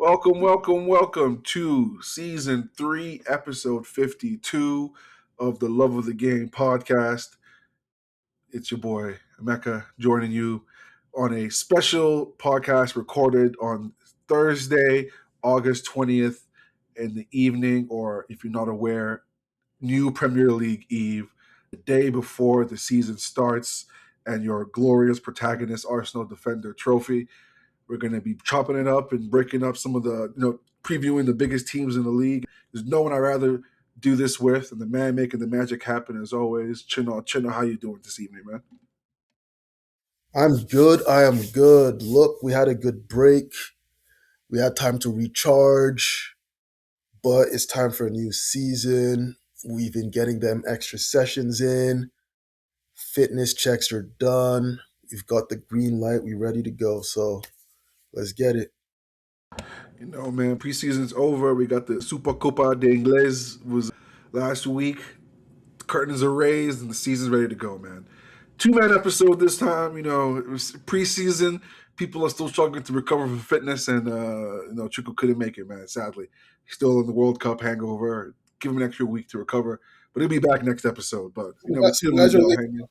Welcome to Season 3, Episode 52 of the Love of the Game podcast. It's your boy, Emeka, joining you on a special podcast recorded on Thursday, August 20th in the evening, or if you're not aware, new Premier League Eve, the day before the season starts and your glorious protagonist, Arsenal, defend their trophy. We're going to be chopping it up and breaking up some of the, previewing the biggest teams in the league. There's no one I'd rather do this with, and the man making the magic happen as always. Chino, how you doing this evening, man? I'm good. I am good. Look, we had a good break. We had time to recharge, but it's time for a new season. We've been getting them extra sessions in. Fitness checks are done. We've got the green light. We're ready to go. So let's get it. Man, preseason's over. We got the Supercopa de Ingles was last week. Curtains are raised and the season's ready to go, man. 2-man episode this time. It was preseason. People are still struggling to recover from fitness, and Chuku couldn't make it, man. Sadly, he's still in the World Cup hangover. Give him an extra week to recover, but he'll be back next episode. But we You still guys are late. hanging.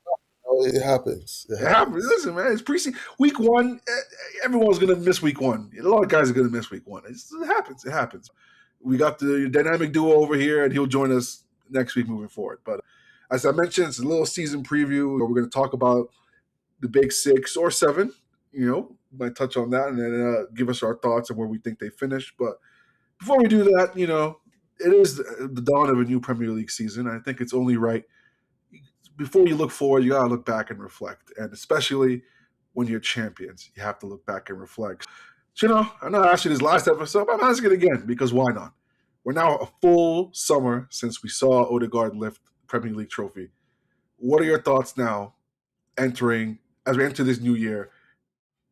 It happens. It happens. Listen, man, it's preseason. Week one, everyone's gonna miss week one. A lot of guys are gonna miss week one. It happens. It happens. We got the dynamic duo over here, and he'll join us next week moving forward. But as I mentioned, it's a little season preview. We're going to talk about the big 6 or 7. Might touch on that and then give us our thoughts on where we think they finish. But before we do that, it is the dawn of a new Premier League season. I think it's only right. Before you look forward, you got to look back and reflect. And especially when you're champions, you have to look back and reflect. I know I asked you this last episode, but I'm asking it again because why not? We're now a full summer since we saw Odegaard lift the Premier League trophy. What are your thoughts now as we enter this new year,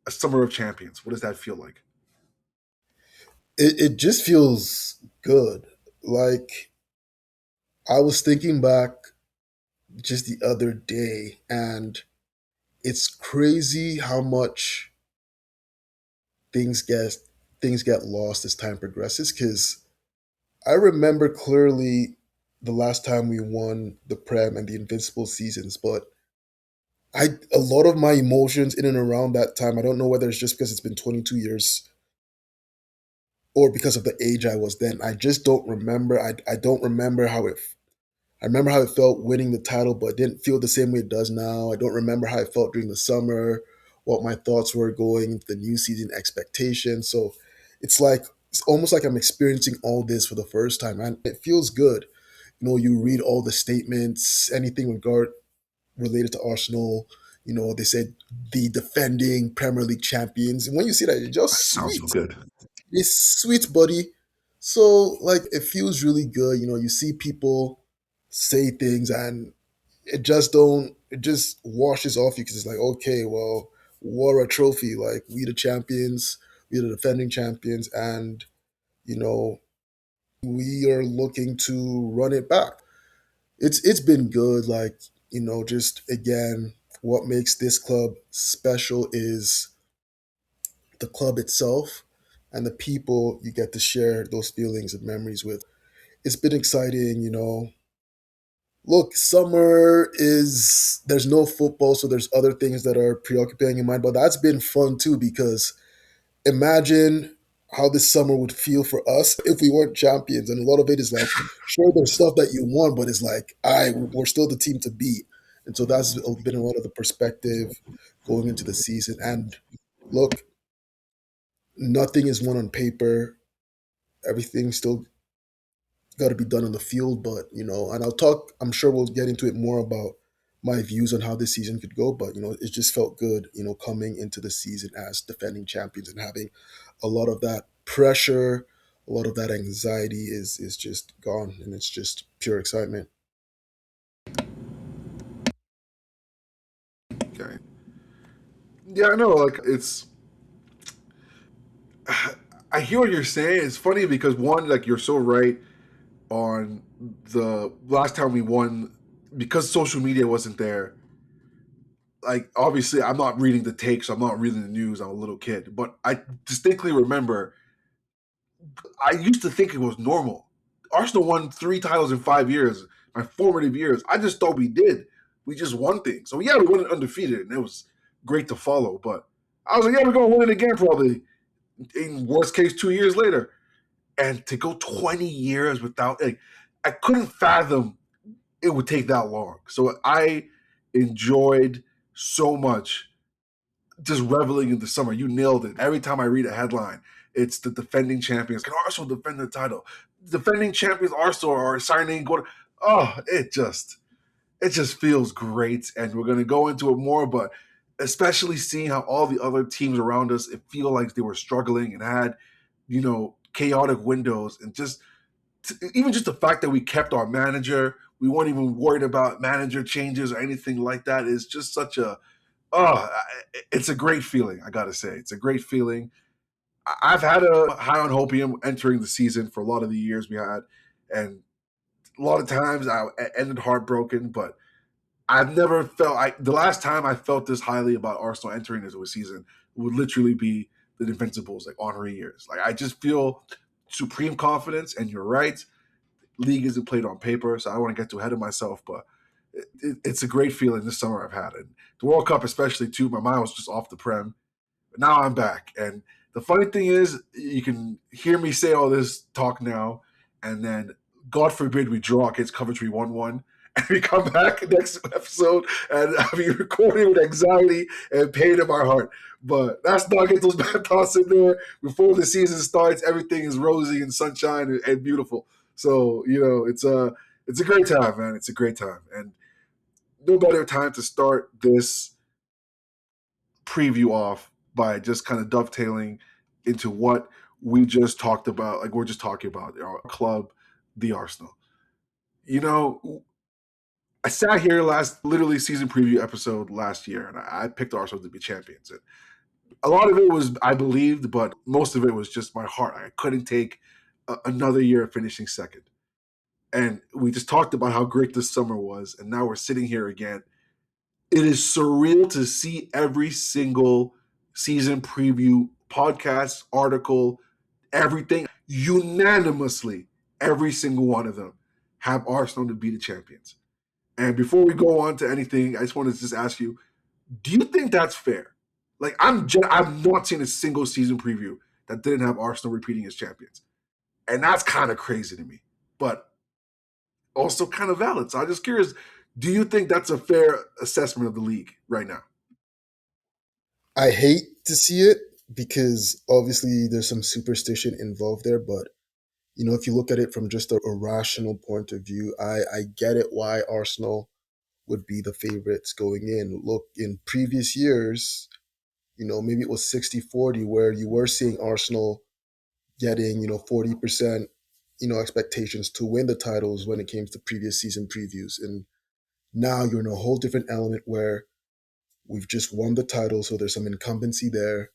a summer of champions? What does that feel like? It just feels good. Like, I was thinking back just the other day, and it's crazy how much things get things get lost as time progresses. Because I remember clearly the last time we won the Prem and the Invincible seasons, but a lot of my emotions in and around that time, I don't know whether it's just because it's been 22 years or because of the age I was then. I just don't remember. I don't remember how it. I remember how it felt winning the title, but it didn't feel the same way it does now. I don't remember how it felt during the summer, what my thoughts were going into the new season expectations. So it's almost like I'm experiencing all this for the first time, and it feels good. You read all the statements, anything related to Arsenal. They said the defending Premier League champions, and when you see that, it's That just sounds sweet. good. It's sweet, buddy. So like it feels really good. You see people say things and it just washes off you because it's like, okay, well, what a trophy. Like we the champions, we the defending champions, and you know, we are looking to run it back. It's been good, like, just again, what makes this club special is the club itself and the people you get to share those feelings and memories with. It's been exciting. Look, summer is there's no football, so there's other things that are preoccupying your mind, but that's been fun too because imagine how this summer would feel for us if we weren't champions. And a lot of it is like, sure, there's stuff that you won, but it's like, we're still the team to beat. And so that's been a lot of the perspective going into the season. And look, nothing is won on paper. Everything's still got to be done on the field, but and I'm sure we'll get into it more about my views on how this season could go, but it just felt good, coming into the season as defending champions and having a lot of that pressure, a lot of that anxiety is just gone, and it's just pure excitement. Okay. Yeah, I know. Like I hear what you're saying. It's funny because one, like you're so right on the last time we won because social media wasn't there. Like obviously, I'm not reading the takes. I'm not reading the news. I'm a little kid, but I distinctly remember I used to think it was normal. Arsenal won 3 titles in 5 years, my formative years. I just thought we did. We just won things. So yeah, we went undefeated, and it was great to follow. But I was like, yeah, we're gonna win it again probably. In worst case, 2 years later, and to go 20 years without, like, I couldn't fathom it would take that long. So I enjoyed so much just reveling in the summer. You nailed it. Every time I read a headline, it's the defending champions. Can Arsenal defend the title? Defending champions Arsenal are signing. Oh, it just feels great, and we're gonna go into it more. But especially seeing how all the other teams around us, it feel like they were struggling and had, chaotic windows, and even just the fact that we kept our manager, we weren't even worried about manager changes or anything like that, is just such a oh, it's a great feeling. I gotta say, it's a great feeling. I've had a high on hopium entering the season for a lot of the years we had, and a lot of times I ended heartbroken. But I've never felt the last time I felt this highly about Arsenal entering into a season would literally be the Invincibles, like Henry years. Like I just feel supreme confidence, and you're right. League isn't played on paper, so I don't want to get too ahead of myself, but it's a great feeling this summer I've had. And the World Cup, especially, too, my mind was just off the prem. But now I'm back. And the funny thing is, you can hear me say all this talk now, and then, God forbid, we draw against Coventry 1-1. And we come back next episode, and I'll be recording with anxiety and pain in my heart. But let's not get those bad thoughts in there. Before the season starts, everything is rosy and sunshine and beautiful. So, it's a great time, man. It's a great time. And no better time to start this preview off by just kind of dovetailing into what we just talked about. Like we're just talking about our club, the Arsenal. You know, I sat here last, literally season preview episode last year, and I picked Arsenal to be champions. And a lot of it was I believed, but most of it was just my heart. I couldn't take another year of finishing second. And we just talked about how great this summer was, and now we're sitting here again. It is surreal to see every single season preview podcast, article, everything unanimously, every single one of them have Arsenal to be the champions. And before we go on to anything, I just want to just ask you, do you think that's fair? Like I've not seen a single season preview that didn't have Arsenal repeating as champions. And that's kind of crazy to me. But also kind of valid. So I'm just curious, do you think that's a fair assessment of the league right now? I hate to see it because obviously there's some superstition involved there, but if you look at it from just a rational point of view, I get it why Arsenal would be the favorites going in. Look, in previous years, maybe it was 60-40 where you were seeing Arsenal getting, 40%, expectations to win the titles when it came to previous season previews. And now you're in a whole different element where we've just won the title, so there's some incumbency there,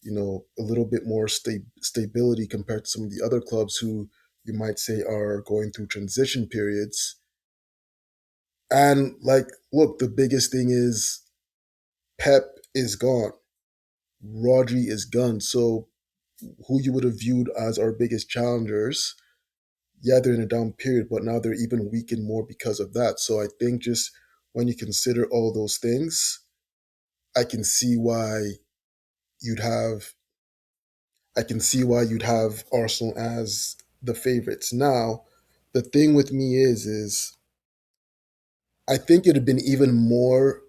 a little bit more stability compared to some of the other clubs who you might say are going through transition periods. And like, look, the biggest thing is Pep is gone. Rodri is gone. So who you would have viewed as our biggest challengers, yeah, they're in a down period, but now they're even weakened more because of that. So I think just when you consider all those things, I can see why you'd have I can see why you'd have Arsenal as the favorites. Now, the thing with me is I think it'd have been even more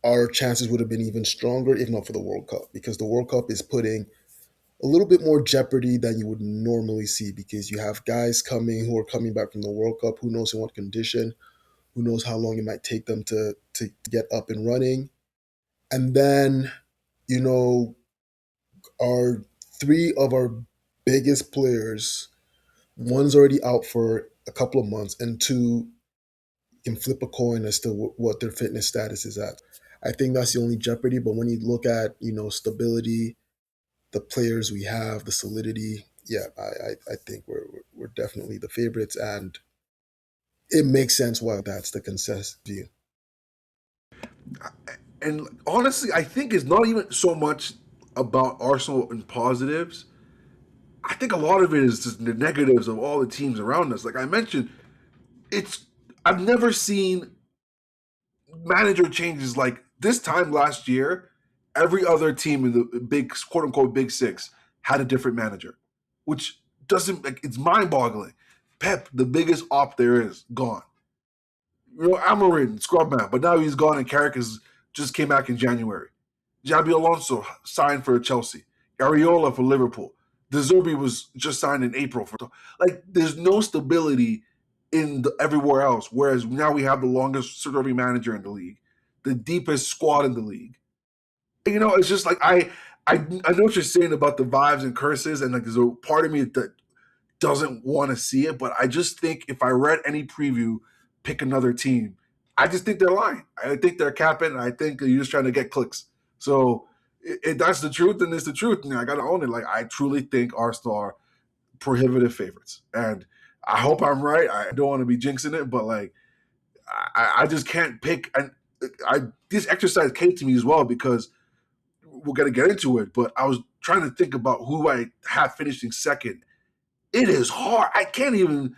our chances would have been even stronger if not for the World Cup because the World Cup is putting a little bit more jeopardy than you would normally see because you have guys coming who are coming back from the World Cup, who knows in what condition, who knows how long it might take them to get up and running. And then, you know, our three of our biggest players, one's already out for a couple of months, and two can flip a coin as to what their fitness status is at. I think that's the only jeopardy. But when you look at, stability, the players we have, the solidity, yeah, I think we're definitely the favorites, and it makes sense why that's the consensus view. And honestly, I think it's not even so much about Arsenal and positives. I think a lot of it is just the negatives of all the teams around us. Like I mentioned, it's I've never seen manager changes like this time last year. Every other team in the big quote unquote big six had a different manager, which doesn't like it's mind boggling. Pep, the biggest op there is, gone. You know, Amarin, scrub man, but now he's gone and Carrick just came back in January. Jabi Alonso signed for Chelsea. Areola for Liverpool. De Zerbi was just signed in April for like. There's no stability everywhere else. Whereas now we have the longest serving manager in the league, the deepest squad in the league. You know, it's just like I know what you're saying about the vibes and curses, and like there's a part of me that doesn't want to see it, but I just think if I read any preview, pick another team, I just think they're lying. I think they're capping, and I think you're just trying to get clicks. So if that's the truth, then it's the truth. And I got to own it. Like, I truly think Arsenal are prohibitive favorites. And I hope I'm right. I don't want to be jinxing it, but like, I just can't pick. And this exercise came to me as well because we're going to get into it, but I was trying to think about who I have finishing second. It is hard. I can't even.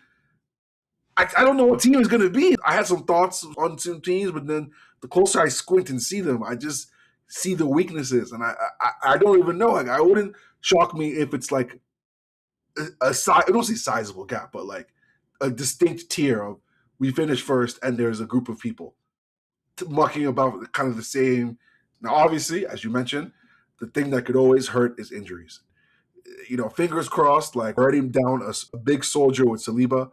I don't know what team is going to be. I had some thoughts on some teams, but then the closer I squint and see them, I just see the weaknesses, and I don't even know. Like, I wouldn't shock me if it's like a size. I don't say sizable gap, but like a distinct tier of we finished first, and there's a group of people mucking about kind of the same. Now, obviously, as you mentioned, the thing that could always hurt is injuries. You know, fingers crossed. Like already down a big soldier with Saliba.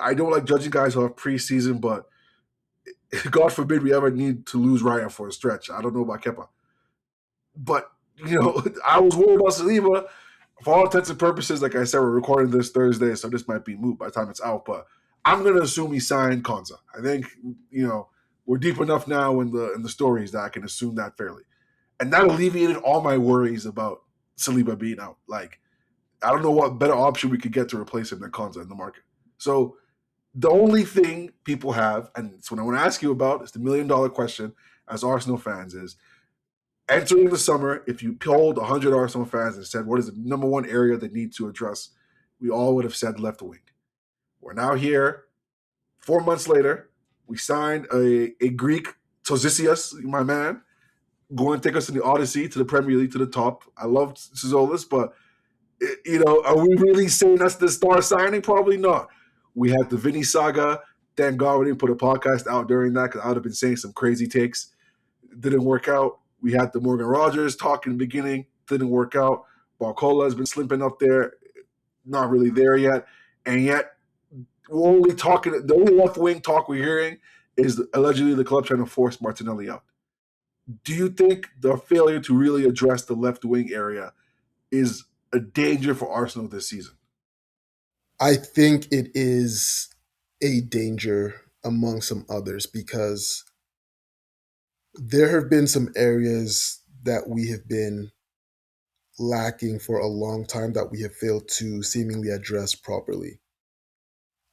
I don't like judging guys off preseason, but God forbid we ever need to lose Ryan for a stretch. I don't know about Kepa. But, you know, I was worried about Saliba. For all intents and purposes, like I said, we're recording this Thursday, so this might be moot by the time it's out. But I'm going to assume he signed Konza. I think, you know, we're deep enough now in the stories that I can assume that fairly. And that alleviated all my worries about Saliba being out. Like, I don't know what better option we could get to replace him than Konza in the market. So the only thing people have, and it's what I want to ask you about, is the $1 million question as Arsenal fans is, entering the summer, if you polled 100 Arsenal fans and said, what is the number one area they need to address, we all would have said left wing. We're now here, 4 months later, we signed a Greek, Tozisias, my man, going to take us in the Odyssey to the Premier League to the top. I love Sizolis, but, you know, are we really saying that's the star signing? Probably not. We had the Vinny saga. Thank God we didn't put a podcast out during that because I would have been saying some crazy takes. It didn't work out. We had the Morgan Rogers talk in the beginning. Didn't work out. Barcola has been slipping up there. Not really there yet. And yet, we're only talking, the only left wing talk we're hearing is allegedly the club trying to force Martinelli out. Do you think the failure to really address the left wing area is a danger for Arsenal this season? I think it is a danger among some others because there have been some areas that we have been lacking for a long time that we have failed to seemingly address properly.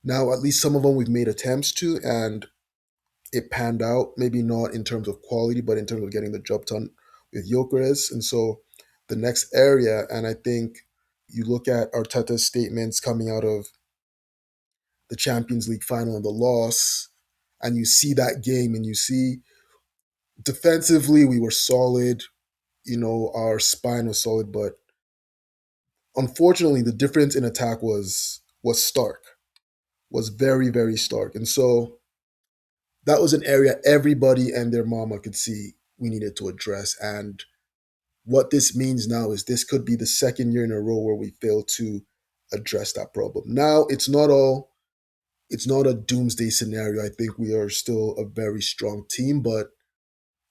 Now, at least some of them we've made attempts to, and it panned out, maybe not in terms of quality, but in terms of getting the job done with Gyökeres. And so the next area, and I think you look at Arteta's statements coming out of the Champions League final and the loss, and you see that game and you see defensively we were solid, you know, our spine was solid, but unfortunately the difference in attack was stark, was very, very stark. And so that was an area everybody and their mama could see we needed to address. And what this means now is this could be the second year in a row where we fail to address that problem. Now it's not a doomsday scenario. I think we are still a very strong team, but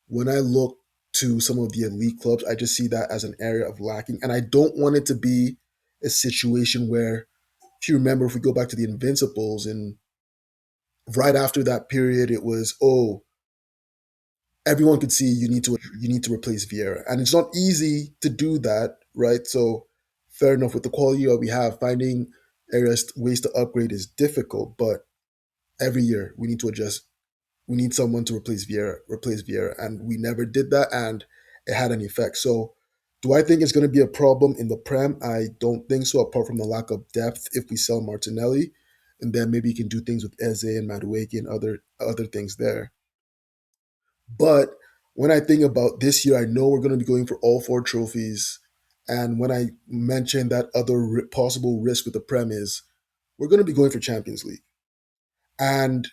when I look to some of the elite clubs, I just see that as an area of lacking. And I don't want it to be a situation where, if you remember, if we go back to the Invincibles, and right after that period, it was, oh, everyone could see you need to replace Vieira. And it's not easy to do that, right? So fair enough, with the quality that we have, finding areas, ways to upgrade is difficult, but every year we need to adjust. We need someone to replace Vieira, and we never did that, and it had an effect. So Do I think it's going to be a problem in the Prem? I don't think so, apart from the lack of depth if we sell Martinelli. And then maybe you can do things with Eze and Madueke and other things there. But when I think about this year, I know we're going to be going for all four trophies. And when I mentioned that other possible risk with the Prem is we're going to be going for Champions League. And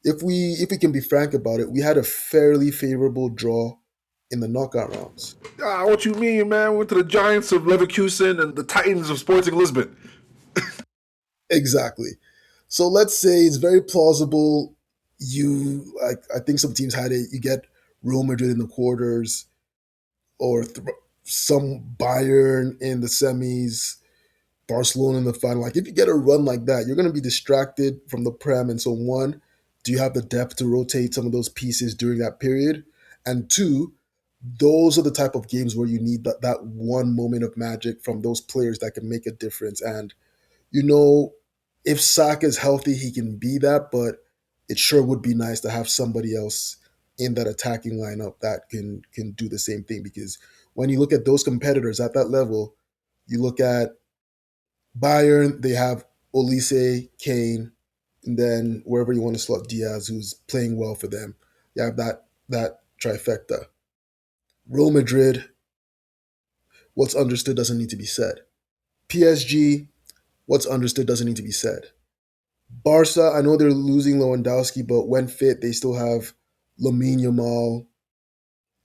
if we can be frank about it, we had a fairly favorable draw in the knockout rounds. What you mean, man? We went to the Giants of Leverkusen and the Titans of Sporting Lisbon. Exactly. So let's say it's very plausible. I think some teams had it. You get Real Madrid in the quarters, or some Bayern in the semis, Barcelona in the final. Like if you get a run like that, you're going to be distracted from the Prem. And so one, do you have the depth to rotate some of those pieces during that period? And two, those are the type of games where you need that one moment of magic from those players that can make a difference. And you know, if Saka is healthy, he can be that, but it sure would be nice to have somebody else in that attacking lineup that can do the same thing. Because when you look at those competitors at that level, you look at Bayern, they have Olise, Kane, and then wherever you want to slot Diaz, who's playing well for them. You have that trifecta. Real Madrid, what's understood doesn't need to be said. PSG, what's understood doesn't need to be said. Barca, I know they're losing Lewandowski, but when fit, they still have Lamine Yamal,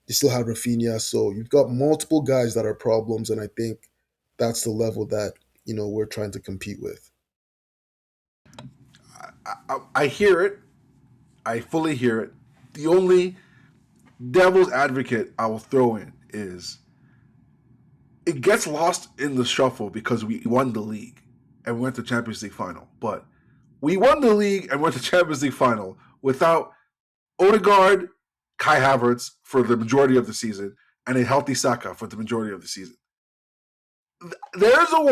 they still have Rafinha. So you've got multiple guys that are problems, and I think that's the level that we're trying to compete with. I hear it. I fully hear it. The only devil's advocate I will throw in is it gets lost in the shuffle because we won the league and we went to Champions League final. But we won the league and went to Champions League final without Odegaard, Kai Havertz for the majority of the season, and a healthy Saka for the majority of the season. There's a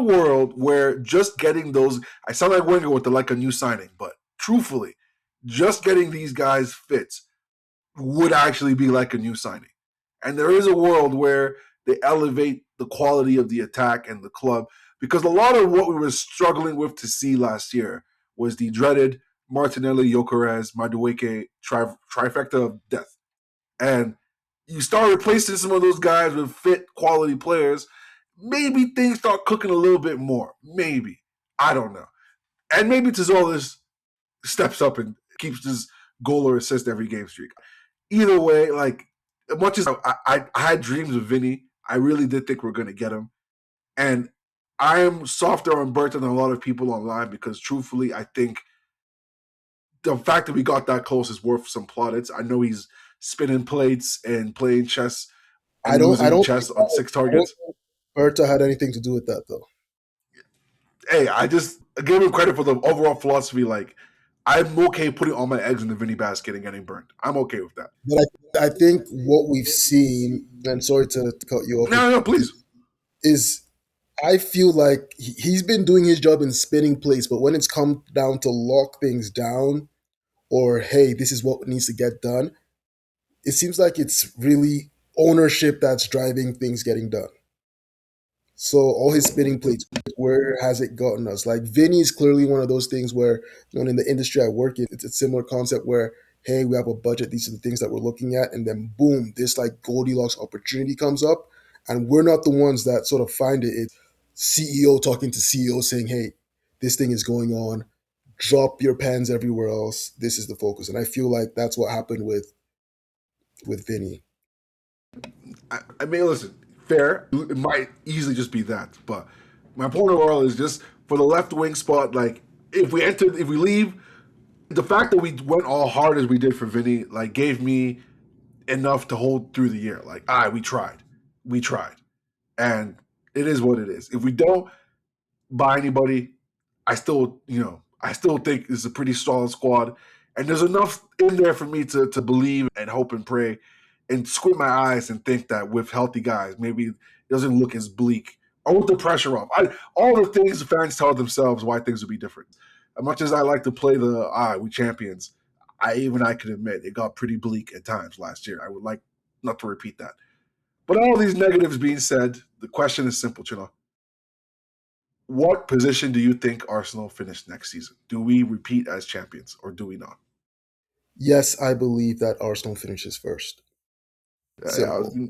world where just getting those, I sound like Wenger with like a new signing, but truthfully, just getting these guys fit would actually be like a new signing. And there is a world where they elevate the quality of the attack and the club, because a lot of what we were struggling with to see last year was the dreaded Martinelli, Gyökeres, Madueke trifecta of death. And you start replacing some of those guys with fit quality players, maybe things start cooking a little bit more. Maybe. I don't know. And maybe Tzolis steps up and keeps his goal or assist every game streak. Either way, like, as much as I had dreams of Vinny, I really did think we are going to get him. And I am softer on Burton than a lot of people online because, truthfully, I think the fact that we got that close is worth some plaudits. I know he's spinning plates and playing chess and I losing don't chess think on 6 targets. Berta had anything to do with that though. Hey, I just give him credit for the overall philosophy. Like, I'm okay putting all my eggs in the Vinny basket and getting burned. I'm okay with that. But I think what we've seen, and sorry to cut you off, No, please. is I feel like he's been doing his job in spinning plates, but when it's come down to lock things down, or hey, this is what needs to get done, it seems like it's really ownership that's driving things getting done. So all his spinning plates, where has it gotten us? Like Vinny is clearly one of those things where, in the industry I work in, it's a similar concept where, hey, we have a budget, these are the things that we're looking at, and then boom, this like Goldilocks opportunity comes up, and we're not the ones that sort of find it. It's CEO talking to CEO saying, hey, this thing is going on, drop your pens everywhere else. This is the focus, and I feel like that's what happened with Vinny. I mean, listen, fair. It might easily just be that, but my point overall is just for the left wing spot. Like, if we leave, the fact that we went all hard as we did for Vinny, like, gave me enough to hold through the year. Like, we tried, and it is what it is. If we don't buy anybody, I still think it's a pretty solid squad, and there's enough in there for me to believe and hope and pray, and squint my eyes and think that with healthy guys, maybe it doesn't look as bleak or with the pressure off. All the things fans tell themselves why things would be different. As much as I like to play we champions, I can admit it got pretty bleak at times last year. I would like not to repeat that. But all these negatives being said, the question is simple, Chino. What position do you think Arsenal finish next season? Do we repeat as champions or do we not? Yes, I believe that Arsenal finishes first. I Simple.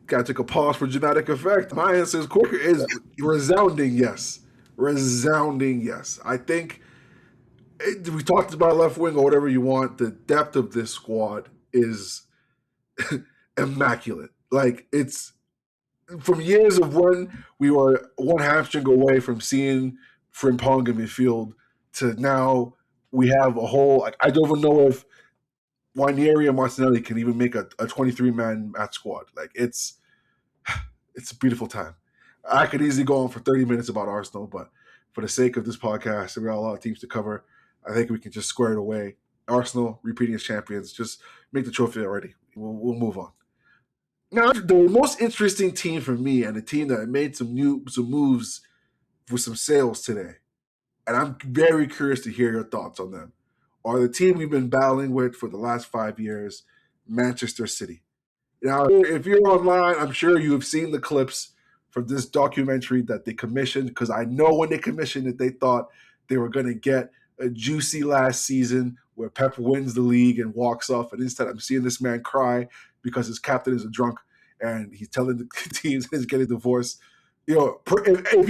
gotta take a pause for dramatic effect. My answer is quicker is resounding yes. Resounding yes. I think we talked about left wing or whatever you want. The depth of this squad is immaculate. Like it's from years of when we were one hamstring away from seeing Frimpong in midfield to now we have a whole. Like, I don't even know if Winieri and Martinelli can even make a 23-man match squad. Like it's a beautiful time. I could easily go on for 30 minutes about Arsenal, but for the sake of this podcast, we got a lot of teams to cover. I think we can just square it away. Arsenal repeating as champions, just make the trophy already. We'll move on. Now, the most interesting team for me and the team that made some moves with some sales today, and I'm very curious to hear your thoughts on them, are the team we've been battling with for the last 5 years, Manchester City. Now, if you're online, I'm sure you have seen the clips from this documentary that they commissioned, because I know when they commissioned it, they thought they were going to get a juicy last season where Pep wins the league and walks off. And instead, I'm seeing this man cry because his captain is a drunk and he's telling the teams he's getting divorced. You know, if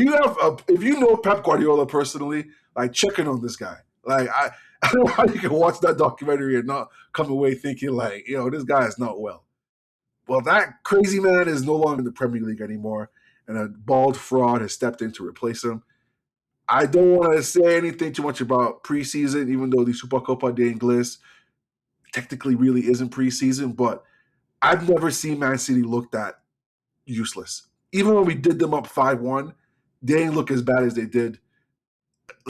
you know Pep Guardiola personally, like checking on this guy. Like I don't know how you can watch that documentary and not come away thinking like, this guy is not well. Well, that crazy man is no longer in the Premier League anymore, and a bald fraud has stepped in to replace him. I don't want to say anything too much about preseason, even though the Supercopa de Ingles technically really isn't preseason, but I've never seen Man City look that useless. Even when we did them up 5-1, they didn't look as bad as they did,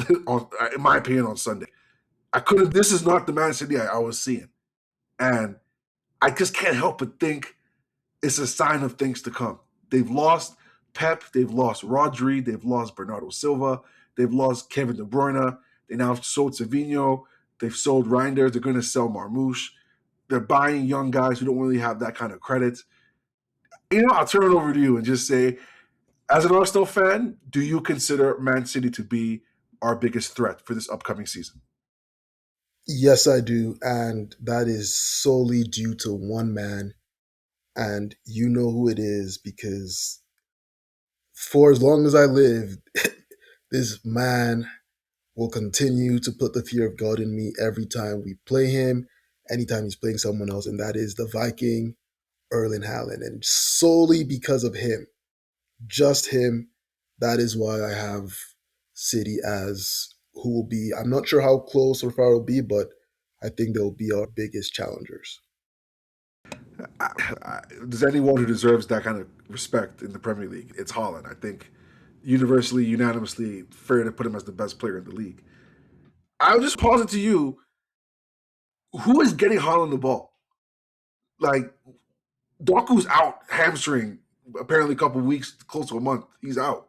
in my opinion, on Sunday. This is not the Man City I was seeing. And I just can't help but think it's a sign of things to come. They've lost Pep, they've lost Rodri, they've lost Bernardo Silva, they've lost Kevin De Bruyne, they now sold Savinho, they've sold Reinders, they're going to sell Marmouche. They're buying young guys who don't really have that kind of credit. I'll turn it over to you and just say, as an Arsenal fan, do you consider Man City to be our biggest threat for this upcoming season? Yes, I do. And that is solely due to one man. And you know who it is because for as long as I live, this man will continue to put the fear of God in me every time we play him, anytime he's playing someone else. And that is the Viking, Erling Haaland. And solely because of him, just him, that is why I have City as who will be, I'm not sure how close or far it'll be, but I think they'll be our biggest challengers. Does anyone who deserves that kind of respect in the Premier League? It's Haaland. I think universally, unanimously fair to put him as the best player in the league. I'll just pause it to you. Who is getting Haaland the ball? Like, Doku's out, hamstring, apparently a couple weeks, close to a month. He's out.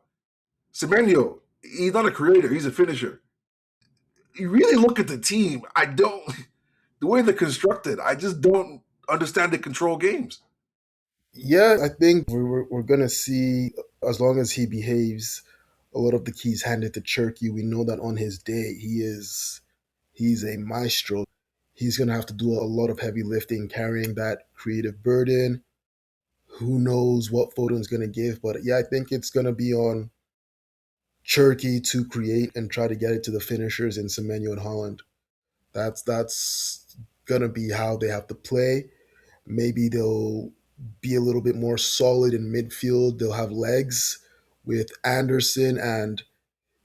Semenyo, he's not a creator, he's a finisher. You really look at the team, the way they're constructed, I just don't understand the control games. Yeah, I think we're going to see, as long as he behaves, a lot of the keys handed to Cherky. We know that on his day, he's a maestro. He's going to have to do a lot of heavy lifting, carrying that creative burden. Who knows what Foden's going to give, but yeah, I think it's going to be on Cherky to create and try to get it to the finishers in Semenyo and Holland. That's going to be how they have to play. Maybe they'll be a little bit more solid in midfield. They'll have legs with Anderson. And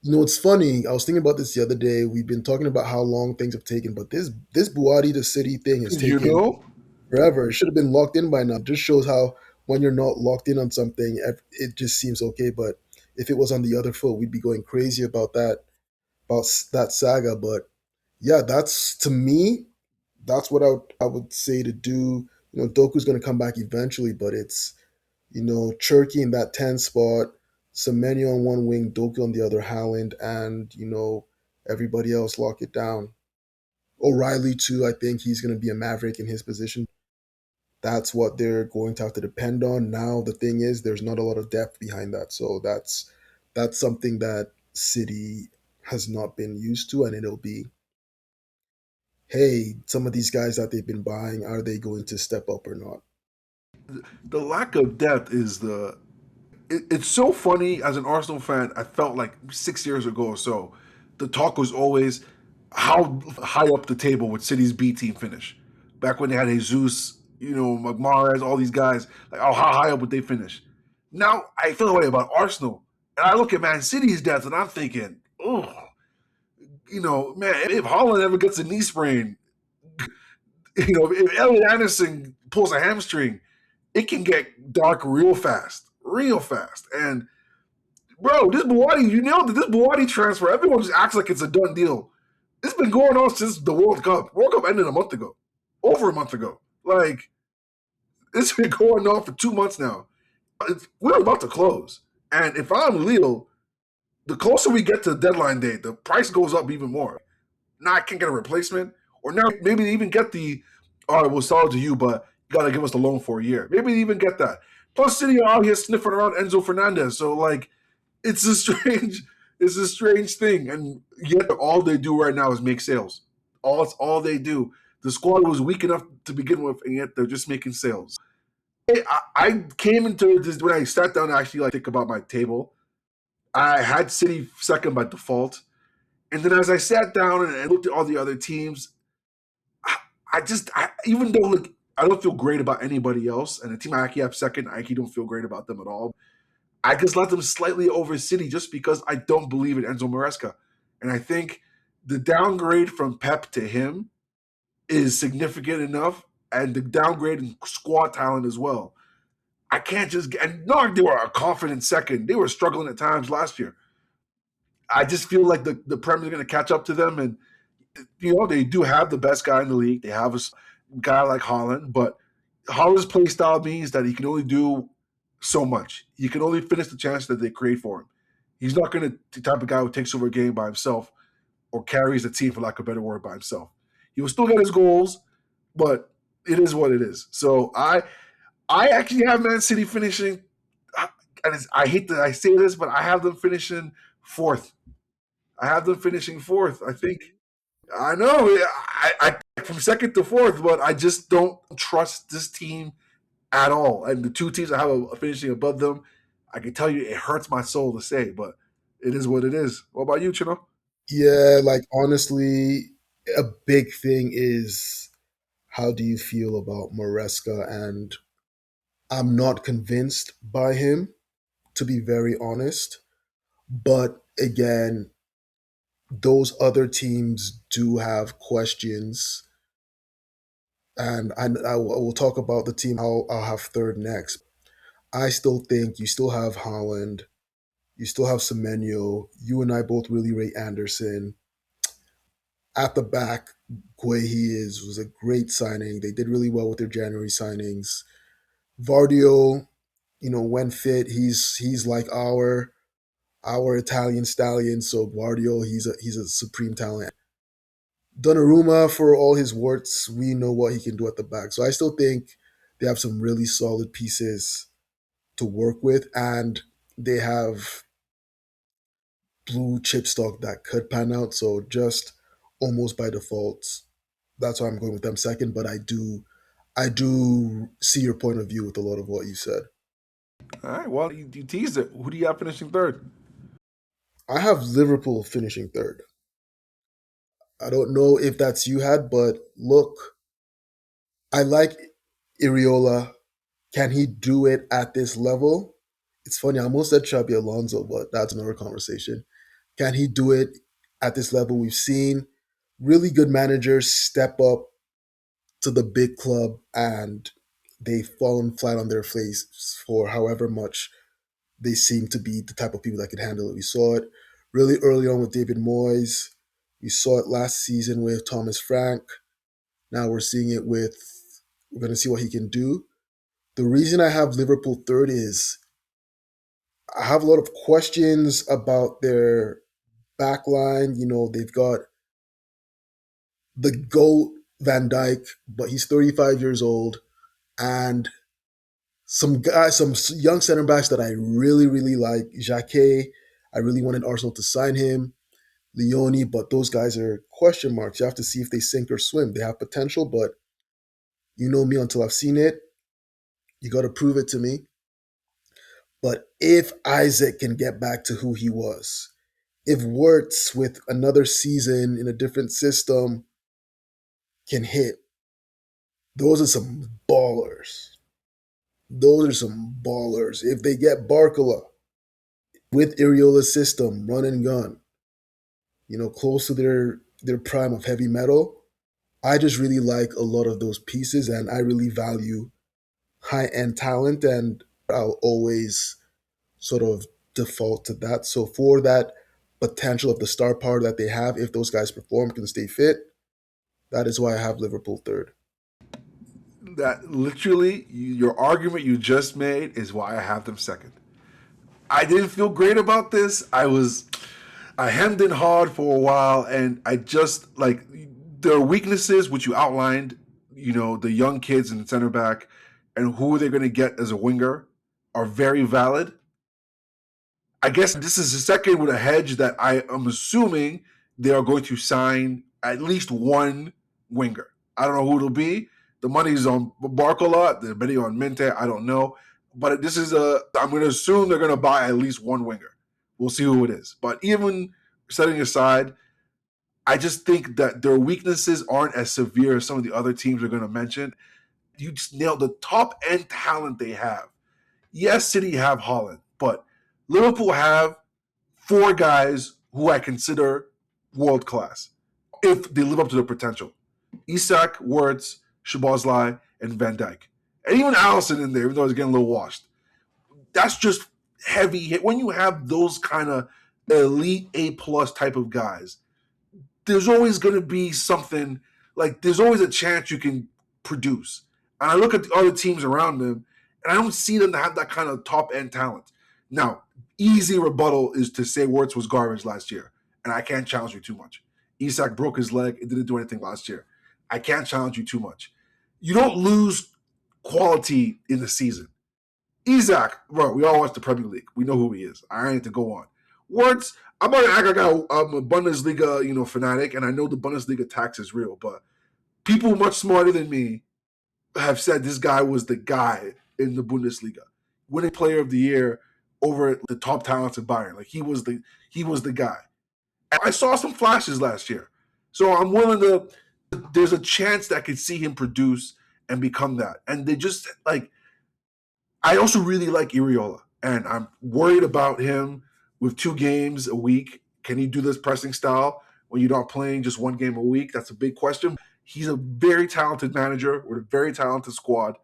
it's funny. I was thinking about this the other day. We've been talking about how long things have taken, but this Buati to City thing has You taken know? forever. It should have been locked in by now. It just shows how when you're not locked in on something, it just seems okay. But if it was on the other foot, we'd be going crazy about that saga. But yeah, that's to me that's what I would say to do. Doku's going to come back eventually, but it's, Cherky in that 10 spot, Semenyo on one wing, Doku on the other, Haaland, and, everybody else lock it down. O'Reilly, too, I think he's going to be a maverick in his position. That's what they're going to have to depend on. Now the thing is there's not a lot of depth behind that. So that's something that City has not been used to, and it'll be, hey, some of these guys that they've been buying, are they going to step up or not? The lack of depth is it's so funny as an Arsenal fan. I felt like 6 years ago or so, the talk was always how high up the table would City's B team finish. Back when they had Jesus, McMahrez, all these guys, like, oh, how high up would they finish? Now I feel the way about Arsenal, and I look at Man City's depth, and I'm thinking, oh, man, if Holland ever gets a knee sprain, if Elliot Anderson pulls a hamstring, it can get dark real fast, real fast. And bro, this Buwadi, you nailed it. This Buwadi transfer, everyone just acts like it's a done deal. It's been going on since the World Cup. World Cup ended a month ago, over a month ago. Like, it's been going on for 2 months now. We're about to close. And if I'm Leo, the closer we get to the deadline date, the price goes up even more. Now I can't get a replacement. Or now maybe they even get all right, we'll sell it to you, but you got to give us the loan for a year. Maybe they even get that. Plus, City are out here sniffing around Enzo Fernandez. So, like, it's a strange, it's a strange thing, and yet all they do right now is make sales. All they do. The squad was weak enough to begin with, and yet they're just making sales. I came into this when I sat down to actually like think about my table. I had City second by default, and then as I sat down and looked at all the other teams, even though like I don't feel great about anybody else, and the team I actually have second, I actually don't feel great about them at all. I just let them slightly over City just because I don't believe in Enzo Maresca. And I think the downgrade from Pep to him is significant enough, and the downgrade in squad talent as well. I can't just get, and not they were a confident second. They were struggling at times last year. I just feel like the Premier is going to catch up to them, and they do have the best guy in the league. They have a guy like Holland, but Holland's play style means that he can only do so much. He can only finish the chance that they create for him. He's not going to the type of guy who takes over a game by himself or carries the team, for lack of a better word, by himself. He will still get his goals, but it is what it is. So I actually have Man City finishing, and I hate that I say this, but I have them finishing fourth. I have them finishing fourth. I think I know. I from second to fourth, but I just don't trust this team at all. And the two teams I have finishing above them, I can tell you it hurts my soul to say, but it is what it is. What about you, Chino? Yeah, like honestly, a big thing is how do you feel about Maresca? And I'm not convinced by him, to be very honest. But again, those other teams do have questions. And I will talk about the team I'll have third next. I still think you still have Holland, you still have Semenyo. You and I both really rate Anderson. At the back, Guehi was a great signing. They did really well with their January signings. Vardio, when fit, he's like our Italian stallion. So Vardio, he's a supreme talent. Donnarumma, for all his warts, we know what he can do at the back. So I still think they have some really solid pieces to work with, and they have blue chip stock that could pan out. So just almost by default, that's why I'm going with them second. But I do see your point of view with a lot of what you said. All right, well, you teased it. Who do you have finishing third? I have Liverpool finishing third. I don't know if that's you had, but look, I like Iriola. Can he do it at this level? It's funny. I almost said Xabi Alonso, but that's another conversation. Can he do it at this level? We've seen really good managers step up to the big club and they've fallen flat on their face for however much they seem to be the type of people that can handle it. We saw it really early on with David Moyes. We saw it last season with Thomas Frank. Now we're seeing it we're going to see what he can do. The reason I have Liverpool third is I have a lot of questions about their back line. They've got the GOAT Van Dyke, but he's 35 years old. And some guys, some young center backs that I really, really like. Jacquet, I really wanted Arsenal to sign him. Leone, but those guys are question marks. You have to see if they sink or swim. They have potential, but you know me until I've seen it. You got to prove it to me. But if Isaac can get back to who he was, if Wirtz with another season in a different system can hit, those are some ballers. Those are some ballers. If they get Barcola with Iriola's system, run and gun, close to their prime of heavy metal, I just really like a lot of those pieces, and I really value high end talent, and I'll always sort of default to that. So for that potential of the star power that they have, if those guys perform, can stay fit, that is why I have Liverpool third. That literally, your argument you just made is why I have them second. I didn't feel great about this. I hemmed and hawed for a while, and I just like their weaknesses, which you outlined. The young kids in the center back, and who they're going to get as a winger, are very valid. I guess this is the second with a hedge that I am assuming they are going to sign at least one winger. I don't know who it'll be. The money's on Barcola, the money on Mente. I don't know, but I'm going to assume they're going to buy at least one winger. We'll see who it is. But even setting aside, I just think that their weaknesses aren't as severe as some of the other teams are going to mention. You just nailed the top end talent they have. Yes, City have Holland, but Liverpool have four guys who I consider world class if they live up to their potential. Isak, Wirtz, Szoboszlai, and Van Dijk. And even Allison in there, even though he's getting a little washed. That's just heavy hit. When you have those kind of elite A plus type of guys, there's always going to be something, like there's always a chance you can produce. And I look at the other teams around them, and I don't see them to have that kind of top end talent. Now, easy rebuttal is to say Wirtz was garbage last year, and I can't challenge you too much. Isak broke his leg; it didn't do anything last year. I can't challenge you too much. You don't lose quality in the season. Isak, bro, we all watch the Premier League. We know who he is. I ain't to go on. Wirtz, I'm gonna act like I'm a Bundesliga, fanatic, and I know the Bundesliga tax is real, but people much smarter than me have said this guy was the guy in the Bundesliga, winning Player of the Year over the top talents in Bayern. Like he was the guy. And I saw some flashes last year, so I'm willing to. There's a chance that I could see him produce and become that. And they just like. I also really like Iriola, and I'm worried about him with 2 games a week. Can he do this pressing style when you're not playing just 1 game a week? That's a big question. He's a very talented manager with a very talented squad.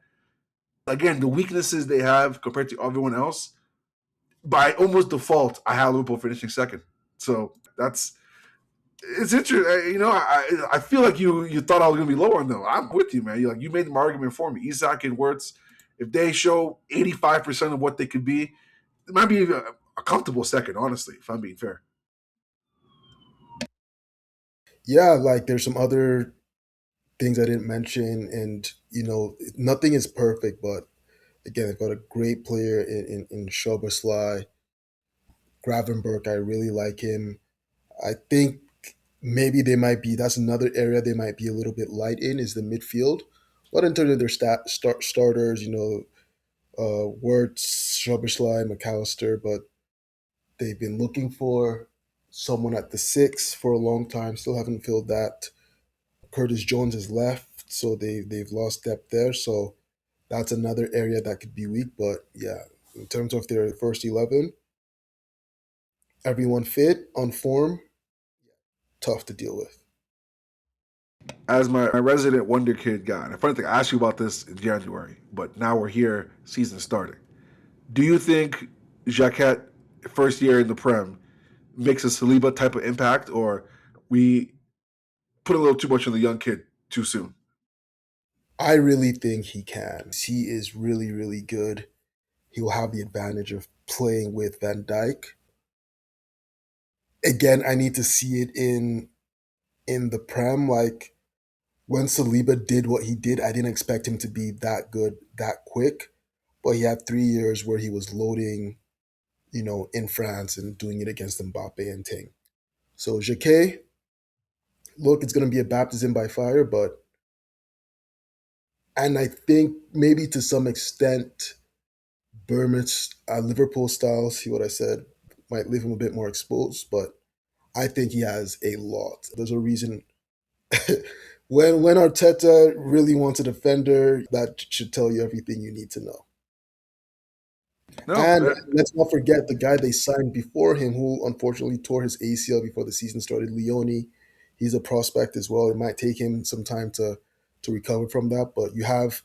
Again, the weaknesses they have compared to everyone else, by almost default, I have Liverpool finishing second. So it's interesting. I feel like you thought I was gonna be lower on them. I'm with you, man. You made the argument for me. Isak and Wirtz, if they show 85% of what they could be, it might be a comfortable second. Honestly, if I'm being fair. Yeah, like there's some other things I didn't mention, and nothing is perfect, but again, they've got a great player in Szoboszlai. Gravenberg, I really like him. I think maybe that's another area they might be a little bit light in is the midfield. But in terms of their starters, Wirtz, Szoboszlai, McAllister, but they've been looking for someone at the six for a long time, still haven't filled that. Curtis Jones has left, so they've lost depth there. So that's another area that could be weak. But yeah, in terms of their first 11, everyone fit, on form, tough to deal with. As my resident Wonder Kid guy, and funny thing, I asked you about this in January, but now we're here, season starting. Do you think Jacquet, first year in the Prem, makes a Saliba type of impact, or we put a little too much on the young kid too soon? I really think he can. He is really, really good. He'll have the advantage of playing with Van Dijk. Again, I need to see it in the Prem. Like when Saliba did what he did, I didn't expect him to be that good that quick. But he had 3 years where he was loading, in France and doing it against Mbappe and Ting. So Jacquet, look, it's going to be a baptism by fire, and I think maybe to some extent, Bournemouth's Liverpool style, see what I said, might leave him a bit more exposed, but I think he has a lot. There's a reason when Arteta really wants a defender, that should tell you everything you need to know. No, And let's not forget the guy they signed before him, who unfortunately tore his ACL before the season started, Leone. He's a prospect as well. It might take him some time to recover from that, but you have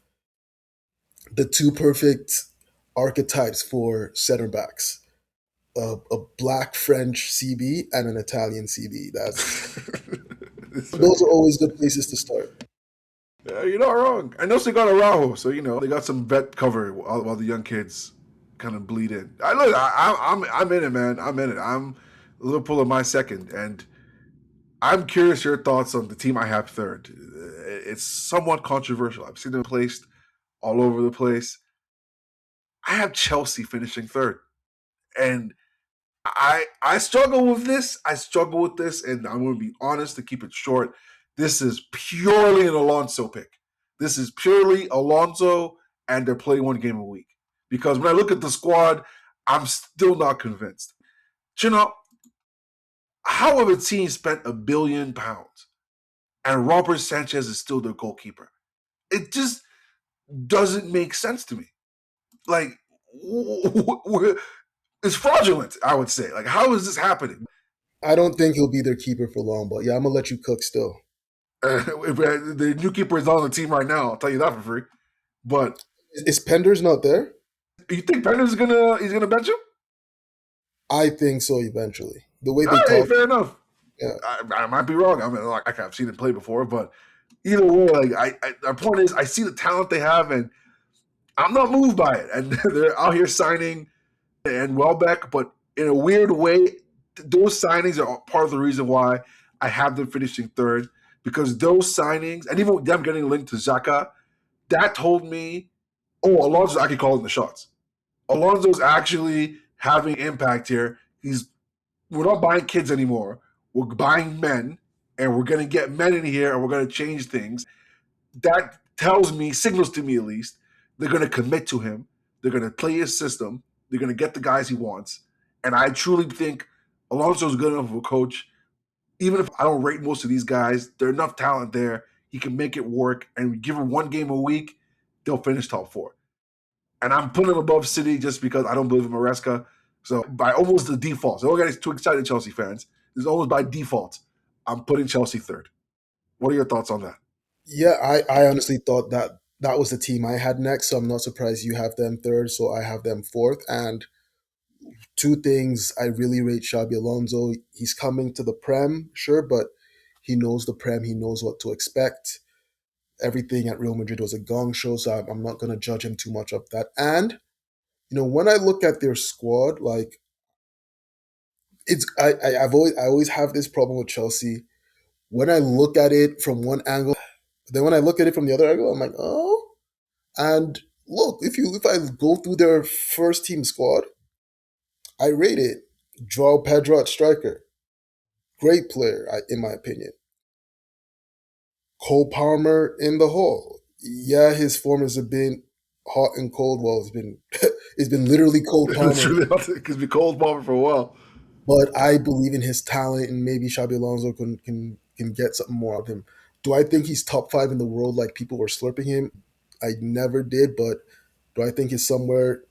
the two perfect archetypes for center backs: a black French CB and an Italian CB. Those are always good places to start. You're not wrong. I know they got Araujo, so they got some vet cover while the young kids kind of bleed in. I'm in it, man. I'm in it. I'm Liverpool in my second, and I'm curious your thoughts on the team I have third. It's somewhat controversial. I've seen them placed all over the place. I have Chelsea finishing third, and I struggle with this. I struggle with this, and I'm going to be honest to keep it short. This is purely an Alonso pick. This is purely Alonso, and they're playing one game a week. Because when I look at the squad, I'm still not convinced. You know, how have a team spent £1 billion and Robert Sanchez is still their goalkeeper? It just doesn't make sense to me. Like, it's fraudulent, I would say. Like, how is this happening? I don't think he'll be their keeper for long, but yeah, I'm gonna let you cook still. The new keeper is on the team right now. I'll tell you that for free. But Is Penders not there? you think Pender's gonna bench him? I think so eventually. The way All they right, talk, fair enough. yeah. I might be wrong. I mean, like I've seen him play before, but either way, like the point is, I see the talent they have, and I'm not moved by it. And they're out here signing and Welbeck, but in a weird way, those signings are part of the reason why I have them finishing third, because those signings, and even with them getting linked to Xhaka, that told me, oh, Alonso's actually calling the shots. Alonso's actually having impact here. We're not buying kids anymore. We're buying men, and we're going to get men in here, and we're going to change things. That tells me, signals to me at least, they're going to commit to him. They're going to play his system. They're going to get the guys he wants. And I truly think Alonso's good enough of a coach. Even if I don't rate most of these guys, there's enough talent there. He can make it work. And give him one game a week, they'll finish top four. And I'm putting him above City just because I don't believe in Maresca. So by almost the default, so don't get too excited, Chelsea fans. It's almost by default. I'm putting Chelsea third. What are your thoughts on that? Yeah, I honestly thought that was the team I had next, so I'm not surprised you have them third, so I have them fourth. And two things I really rate Xabi Alonso. He's coming to the Prem, sure, but he knows the Prem, he knows what to expect. Everything at Real Madrid was a gong show, so I'm not going to judge him too much of that. And, when I look at their squad, like, I always have this problem with Chelsea. When I look at it from one angle, then when I look at it from the other angle, I'm like, oh. And look, if I go through their first team squad, I rate it. Joao Pedro at striker, great player in my opinion. Cole Palmer in the hole. Yeah, his form has been hot and cold. Well, it's been literally Cole It's Palmer. really because we cold Palmer for a while. But I believe in his talent, and maybe Xabi Alonso can get something more out of him. Do I think he's top five in the world like people were slurping him? I never did, but do I think he's somewhere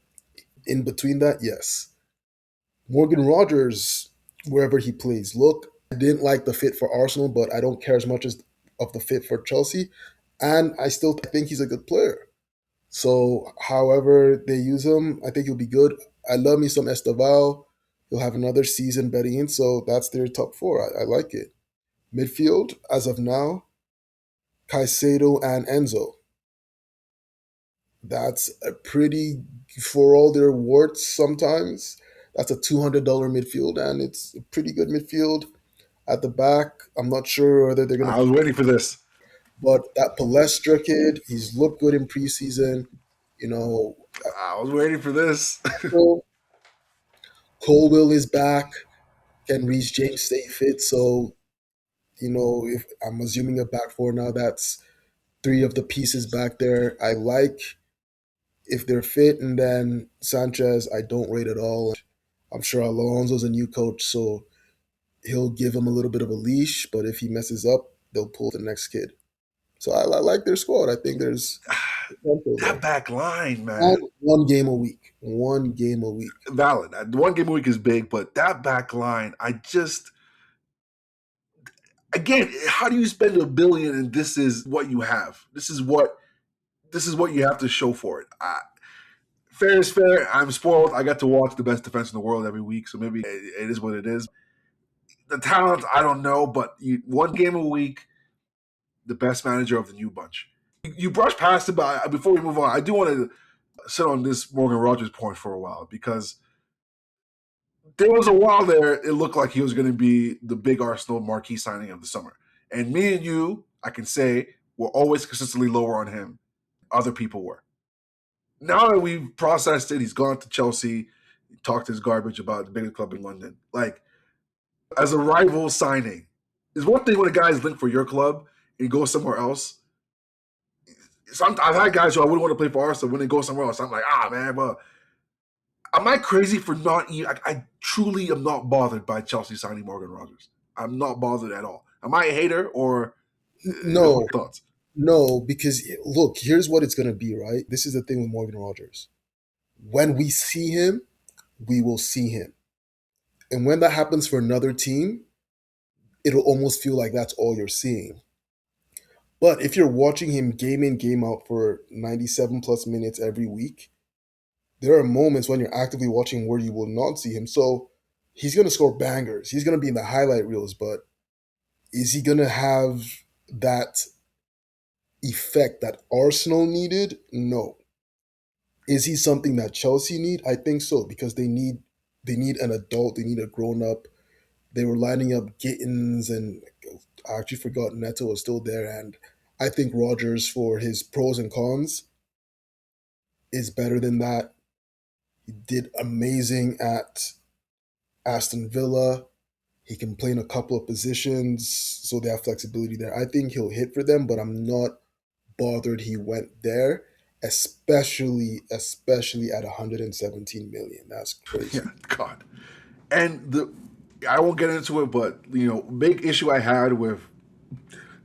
in between that? Yes. Morgan Rogers, wherever he plays. Look, I didn't like the fit for Arsenal, but I don't care as much as of the fit for Chelsea. And I still think he's a good player. So, however they use him, I think he'll be good. I love me some Esteval. He'll have another season betting in, so that's their top four. I like it. Midfield, as of now, Caicedo and Enzo. That's a pretty, for all their warts sometimes, that's a $200 midfield, and it's a pretty good midfield. At the back, I'm not sure whether they're going I to. was waiting for this. But that Palestra kid, he's looked good in preseason. You know, I was waiting for this. Cole, Colwell is back. Can Reece James stay fit? So, if I'm assuming a back four now, that's three of the pieces back there I like if they're fit. And then Sanchez, I don't rate at all. I'm sure Alonso's a new coach, so he'll give him a little bit of a leash. But if he messes up, they'll pull the next kid. So I like their squad. I think there's potential That there. back line, And man. one game a week. One game a week. Valid. One game a week is big, but that back line, I just again, how do you spend $1 billion and this is what you have? This is what you have to show for it. Fair is fair. I'm spoiled. I got to watch the best defense in the world every week, so maybe it is what it is. The talent, I don't know, but one game a week, the best manager of the new bunch. You brush past it, but before we move on, I do want to sit on this Morgan Rogers point for a while because there was a while there it looked like he was going to be the big Arsenal marquee signing of the summer. And me and you, I can say, were always consistently lower on him. Other people were. Now that we've processed it, he's gone to Chelsea, talked his garbage about the biggest club in London. Like, as a rival signing, is one thing when a guy is linked for your club and he goes somewhere else. I've had guys who I wouldn't want to play for Arsenal when they go somewhere else. I'm like, man, well, am I crazy for not? I truly am not bothered by Chelsea signing Morgan Rogers. I'm not bothered at all. Am I a hater or just my No, thoughts? no, because look, here's what it's going to be, right? This is the thing with Morgan Rogers. When we see him, we will see him. And when that happens for another team, it'll almost feel like that's all you're seeing. But if you're watching him game in, game out for 97 plus minutes every week, there are moments when you're actively watching where you will not see him. So he's going to score bangers. He's going to be in the highlight reels, but is he going to have that effect that Arsenal needed? No. Is he something that Chelsea need? I think so because they need an adult, they need a grown up. They were lining up Gittins and I actually forgot Neto was still there. And I think Rogers, for his pros and cons, is better than that. He did amazing at Aston Villa. He can play in a couple of positions, so they have flexibility there. I think he'll hit for them, but I'm not bothered he went there, especially at 117 million. That's Yeah, crazy. God. And I won't get into it, but big issue I had with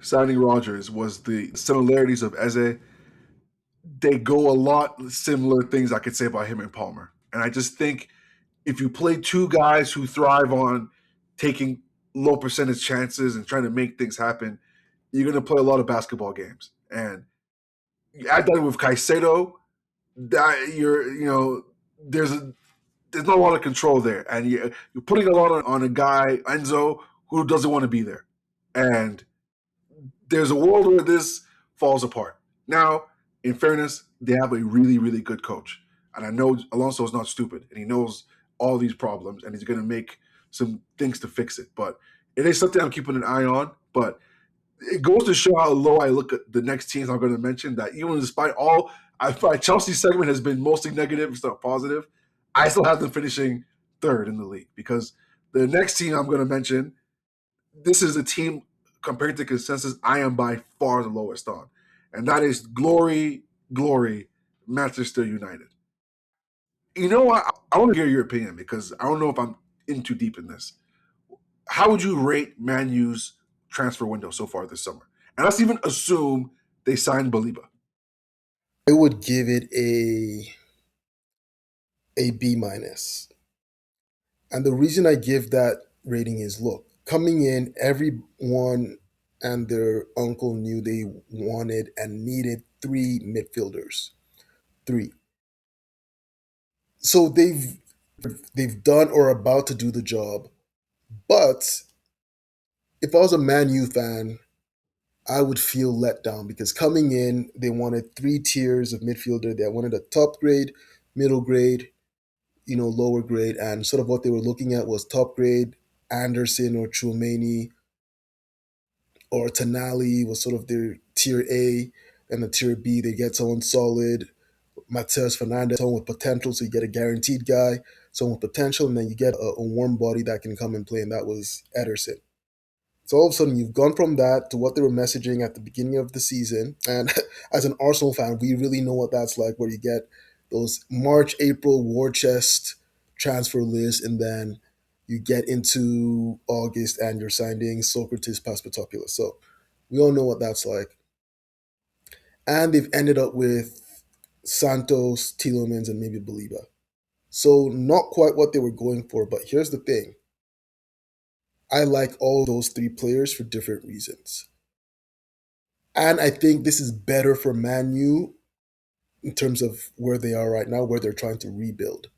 signing Rogers was the similarities of Eze. They go a lot similar things I could say about him and Palmer. And I just think if you play two guys who thrive on taking low percentage chances and trying to make things happen, you're going to play a lot of basketball games. And you add that with Caicedo, that there's there's not a lot of control there, and you're putting a lot on a guy Enzo who doesn't want to be there, and there's a world where this falls apart. Now, in fairness, they have a really, really good coach. And I know Alonso is not stupid and he knows all these problems and he's going to make some things to fix it. But it is something I'm keeping an eye on. But it goes to show how low I look at the next teams I'm going to mention that even despite all, I find Chelsea's segment has been mostly negative instead of positive. I still have them finishing third in the league because the next team I'm going to mention, this is a team compared to consensus I am by far the lowest on, and that is glory, Manchester United. You know what? I want to hear your opinion because I don't know if I'm in too deep in this. How would you rate Man U's transfer window so far this summer? And let's even assume they signed Baliba. I would give it a B minus. And the reason I give that rating is look, coming in, everyone and their uncle knew they wanted and needed three midfielders. Three. So they've done or about to do the job. But if I was a Man U fan, I would feel let down because coming in, they wanted three tiers of midfielder. They wanted a top grade, middle grade, lower grade, and sort of what they were looking at was top grade. Anderson or Chouameni or Tonali was sort of their tier A and the tier B. They get someone solid, Mateus Fernandez, someone with potential, so you get a guaranteed guy, someone with potential, and then you get a warm body that can come and play, and that was Ederson. So all of a sudden, you've gone from that to what they were messaging at the beginning of the season. And as an Arsenal fan, we really know what that's like, where you get those March, April war chest transfer lists, and then you get into August and you're signing Socrates Paspatopoulos. So we all know what that's like. And they've ended up with Santos, Tielemans, and maybe Baliba. So not quite what they were going for, but here's the thing. I like all those three players for different reasons. And I think this is better for Man U in terms of where they are right now, where they're trying to rebuild.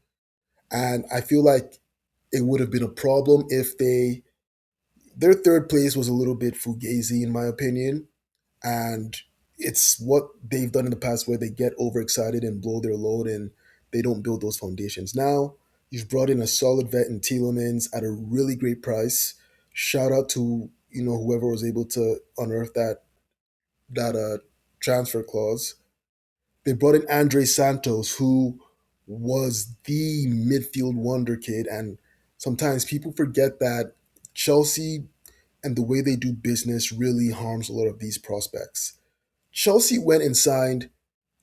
And I feel like it would have been a problem if their third place was a little bit fugazi, in my opinion. And it's what they've done in the past where they get overexcited and blow their load and they don't build those foundations. Now, you've brought in a solid vet in Tielemans at a really great price. Shout out to, whoever was able to unearth that transfer clause. They brought in Andre Santos, who was the midfield wonder kid. And sometimes people forget that Chelsea and the way they do business really harms a lot of these prospects. Chelsea went and signed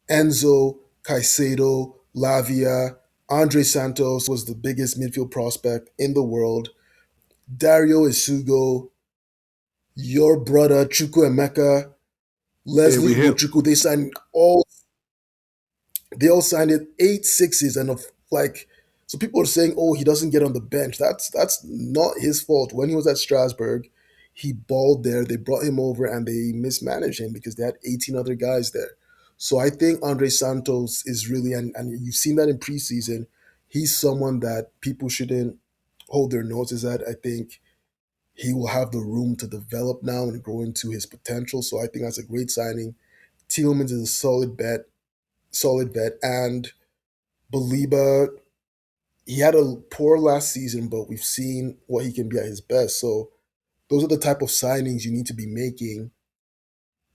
Enzo, Caicedo, Lavia. Andre Santos was the biggest midfield prospect in the world. Dario Isugo, your brother Chukwuemeka, Hey, Leslie we hit. Ugochukwu. They all signed it 8 6s and like, so people are saying, oh, he doesn't get on the bench. That's not his fault. When he was at Strasbourg, he balled there. They brought him over and they mismanaged him because they had 18 other guys there. So I think Andre Santos is really, and you've seen that in preseason, he's someone that people shouldn't hold their noses at. I think he will have the room to develop now and grow into his potential. So I think that's a great signing. Tielemans is a solid vet, and Baliba, he had a poor last season, but we've seen what he can be at his best. So those are the type of signings you need to be making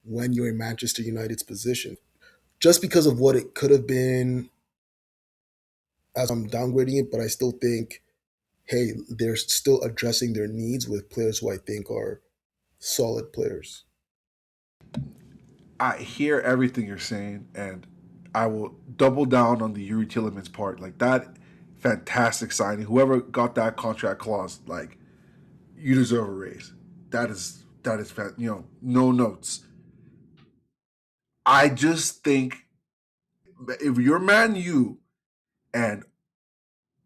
when you're in Manchester United's position. Just because of what it could have been, as I'm downgrading it, but I still think, hey, they're still addressing their needs with players who I think are solid players. I hear everything you're saying, and I will double down on the Yuri Tillemans part. Like that, fantastic signing. Whoever got that contract clause, like you deserve a raise. That is no notes. I just think if you're Man U and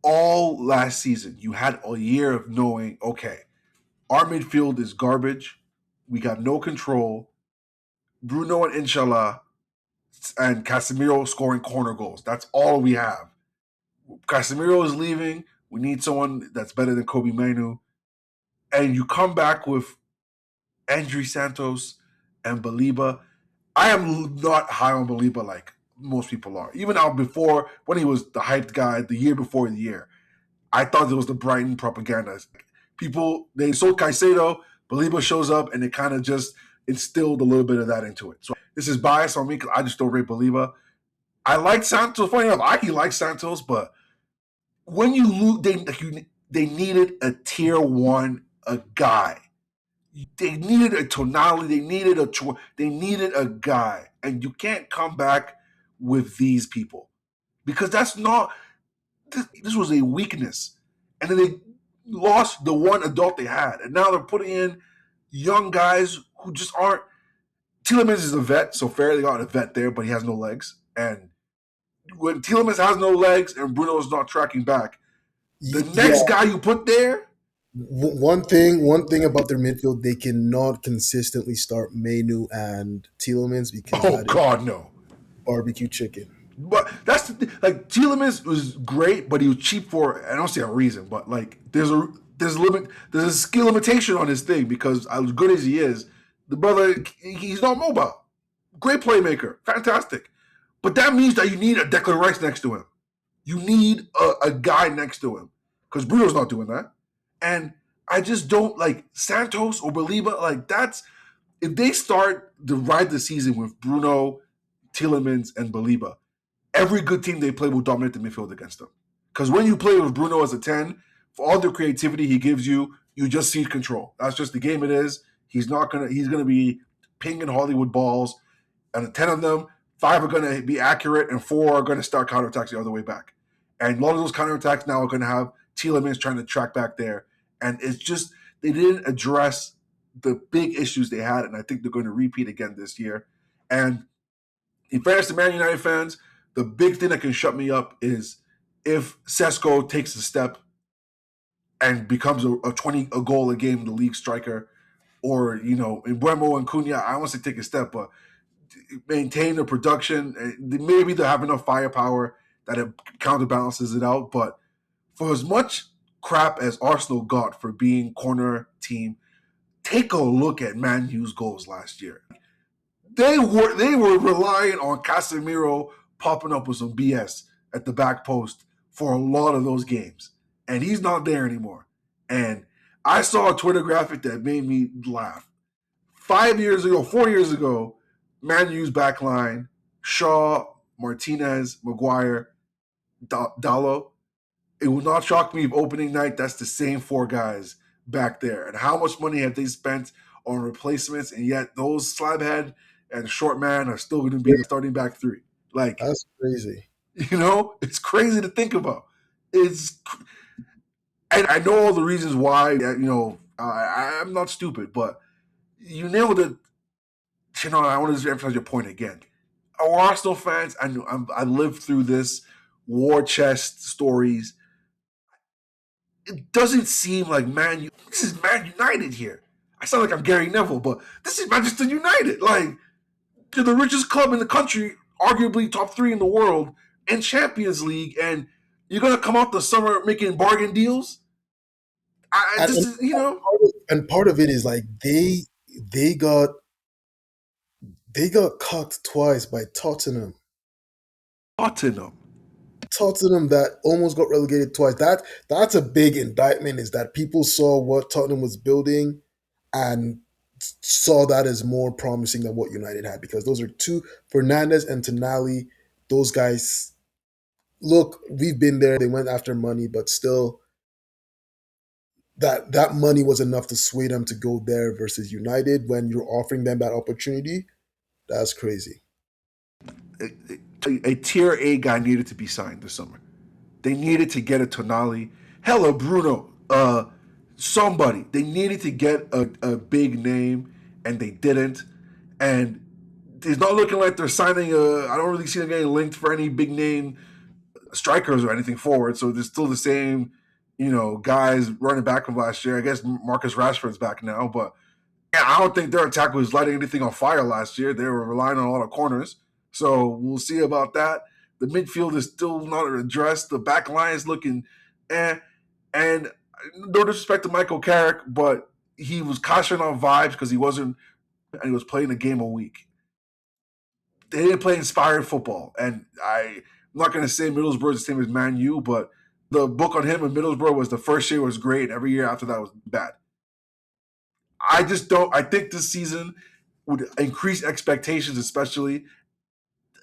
all last season you had a year of knowing, okay, our midfield is garbage. We got no control. Bruno and Inshallah and Casemiro scoring corner goals. That's all we have. Casemiro is leaving. We need someone that's better than Kobe Mainu. And you come back with Andre Santos and Baliba. I am not high on Baliba like most people are. Even now, before, when he was the hyped guy the year before the year, I thought it was the Brighton propaganda. People, they sold Caicedo, Baliba shows up, and it kind of just instilled a little bit of that into it. So this is bias on me because I just don't rate Baliba. I like Santos. Funny enough, I actually like Santos, but when you lose, they needed a tier one a guy. They needed a tonality. They needed a guy, and you can't come back with these people because that's not. This was a weakness, and then they lost the one adult they had, and now they're putting in young guys who just aren't. Tielemans is a vet, so fair they got a vet there, but he has no legs. And when Tielemans has no legs and Bruno's not tracking back, the next Yeah, guy you put there, one thing about their midfield, they cannot consistently start Mainu and Tielemans because oh that is God, no. barbecue chicken. But that's like Tielemans was great, but he was cheap for I don't see a reason, but like there's a skill limitation on his thing because as good as he is, the brother he's not mobile. Great playmaker, fantastic. But that means that you need a Declan Rice next to him. You need a guy next to him because Bruno's not doing that. And I just don't like Santos or Baliba. Like if they start to ride the season with Bruno, Tielemans, and Baliba, every good team they play will dominate the midfield against them. Because when you play with Bruno as a 10, for all the creativity he gives you, you just see control. That's just the game it is. He's gonna be pinging Hollywood balls, and the 10 of them, 5 are gonna be accurate, and 4 are gonna start counterattacks the other way back. And a lot of those counterattacks now are gonna have Tielemans trying to track back there. And it's just they didn't address the big issues they had, and I think they're going to repeat again this year. And in fairness to Man United fans, the big thing that can shut me up is if Sesko takes a step and becomes a goal a game the league striker, or in Buemo and Cunha, I want to take a step, but maintain the production. Maybe they'll have enough firepower that it counterbalances it out. But for as much crap as Arsenal got for being corner team, take a look at Man U's goals last year. They were relying on Casemiro popping up with some BS at the back post for a lot of those games. And he's not there anymore. And I saw a Twitter graphic that made me laugh. 4 years ago, Man U's back line, Shaw, Martinez, Maguire, Dallo. It would not shock me if opening night, that's the same 4 guys back there. And how much money have they spent on replacements? And yet those slabhead and short man are still going to be the starting back 3. Like, That's crazy. It's crazy to think about. And I know all the reasons why. I'm not stupid, but you nailed it. I want to emphasize your point again. Our Arsenal fans, I lived through this war chest stories. It doesn't seem like this is Man United here. I sound like I'm Gary Neville, but this is Manchester United. Like, they're the richest club in the country, arguably top 3 in the world, in Champions League, and you're gonna come out the summer making bargain deals. And part of it is like they got cut twice by Tottenham. Tottenham that almost got relegated twice. That's a big indictment, is that people saw what Tottenham was building and saw that as more promising than what United had, because those are 2, Fernandes and Tonali. Those guys, look, we've been there. They went after money, but still, that money was enough to sway them to go there versus United. When you're offering them that opportunity, that's crazy. A tier A guy needed to be signed this summer. They needed to get a Tonali, hell, a Bruno, somebody. They needed to get a big name, and they didn't. And it's not looking like they're signing I don't really see them getting linked for any big name strikers or anything forward. So there's still the same, guys running back from last year. I guess Marcus Rashford's back now, but I don't think their attack was lighting anything on fire last year. They were relying on a lot of corners. So we'll see about that. The midfield is still not addressed. The back line is looking And no disrespect to Michael Carrick, but he was cautioning on vibes because he wasn't, and he was playing a game a week. They didn't play inspired football. And I'm not going to say Middlesbrough's the same as Man U, but the book on him in Middlesbrough was the first year was great, and every year after that was bad. I think this season would increase expectations, especially.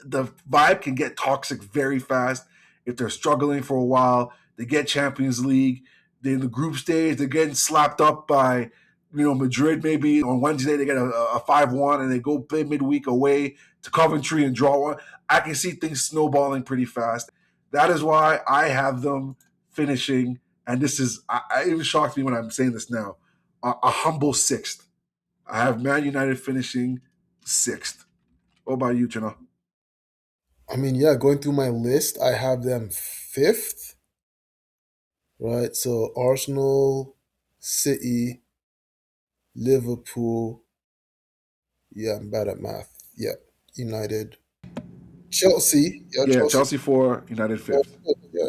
The vibe can get toxic very fast if they're struggling for a while. They get Champions League. They're in the group stage. They're getting slapped up by, Madrid maybe. On Wednesday, they get a 5-1, and they go play midweek away to Coventry and draw one. I can see things snowballing pretty fast. That is why I have them finishing, and this is, it even shocks me when I'm saying this now, a humble 6th. I have Man United finishing 6th. What about you, Chino? I mean, yeah, going through my list, I have them 5th, right? So Arsenal, City, Liverpool. Yeah, I'm bad at math. Yeah, United, Chelsea. Yeah, Chelsea 4, United 5th. Yeah.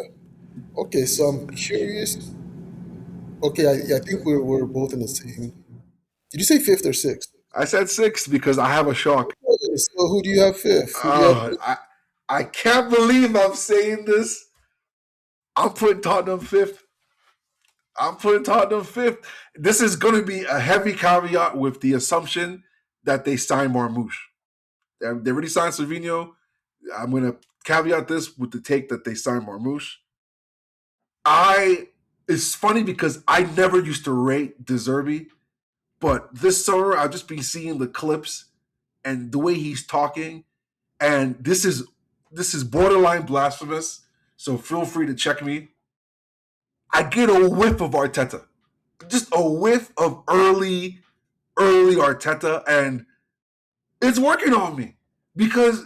Okay, so I'm curious. Okay, I think we're both in the same. Did you say 5th or 6th? I said 6th because I have a shock. Okay, so who do you have 5th? Who do you have 5th? I can't believe I'm saying this. I'm putting Tottenham 5th. This is going to be a heavy caveat with the assumption that they signed Marmoush. They already signed Savino. I'm going to caveat this with the take that they signed Marmoush. It's funny because I never used to rate De Zerbi, but this summer I've just been seeing the clips and the way he's talking, and this is borderline blasphemous. So feel free to check me. I get a whiff of Arteta, just a whiff of early Arteta, and it's working on me because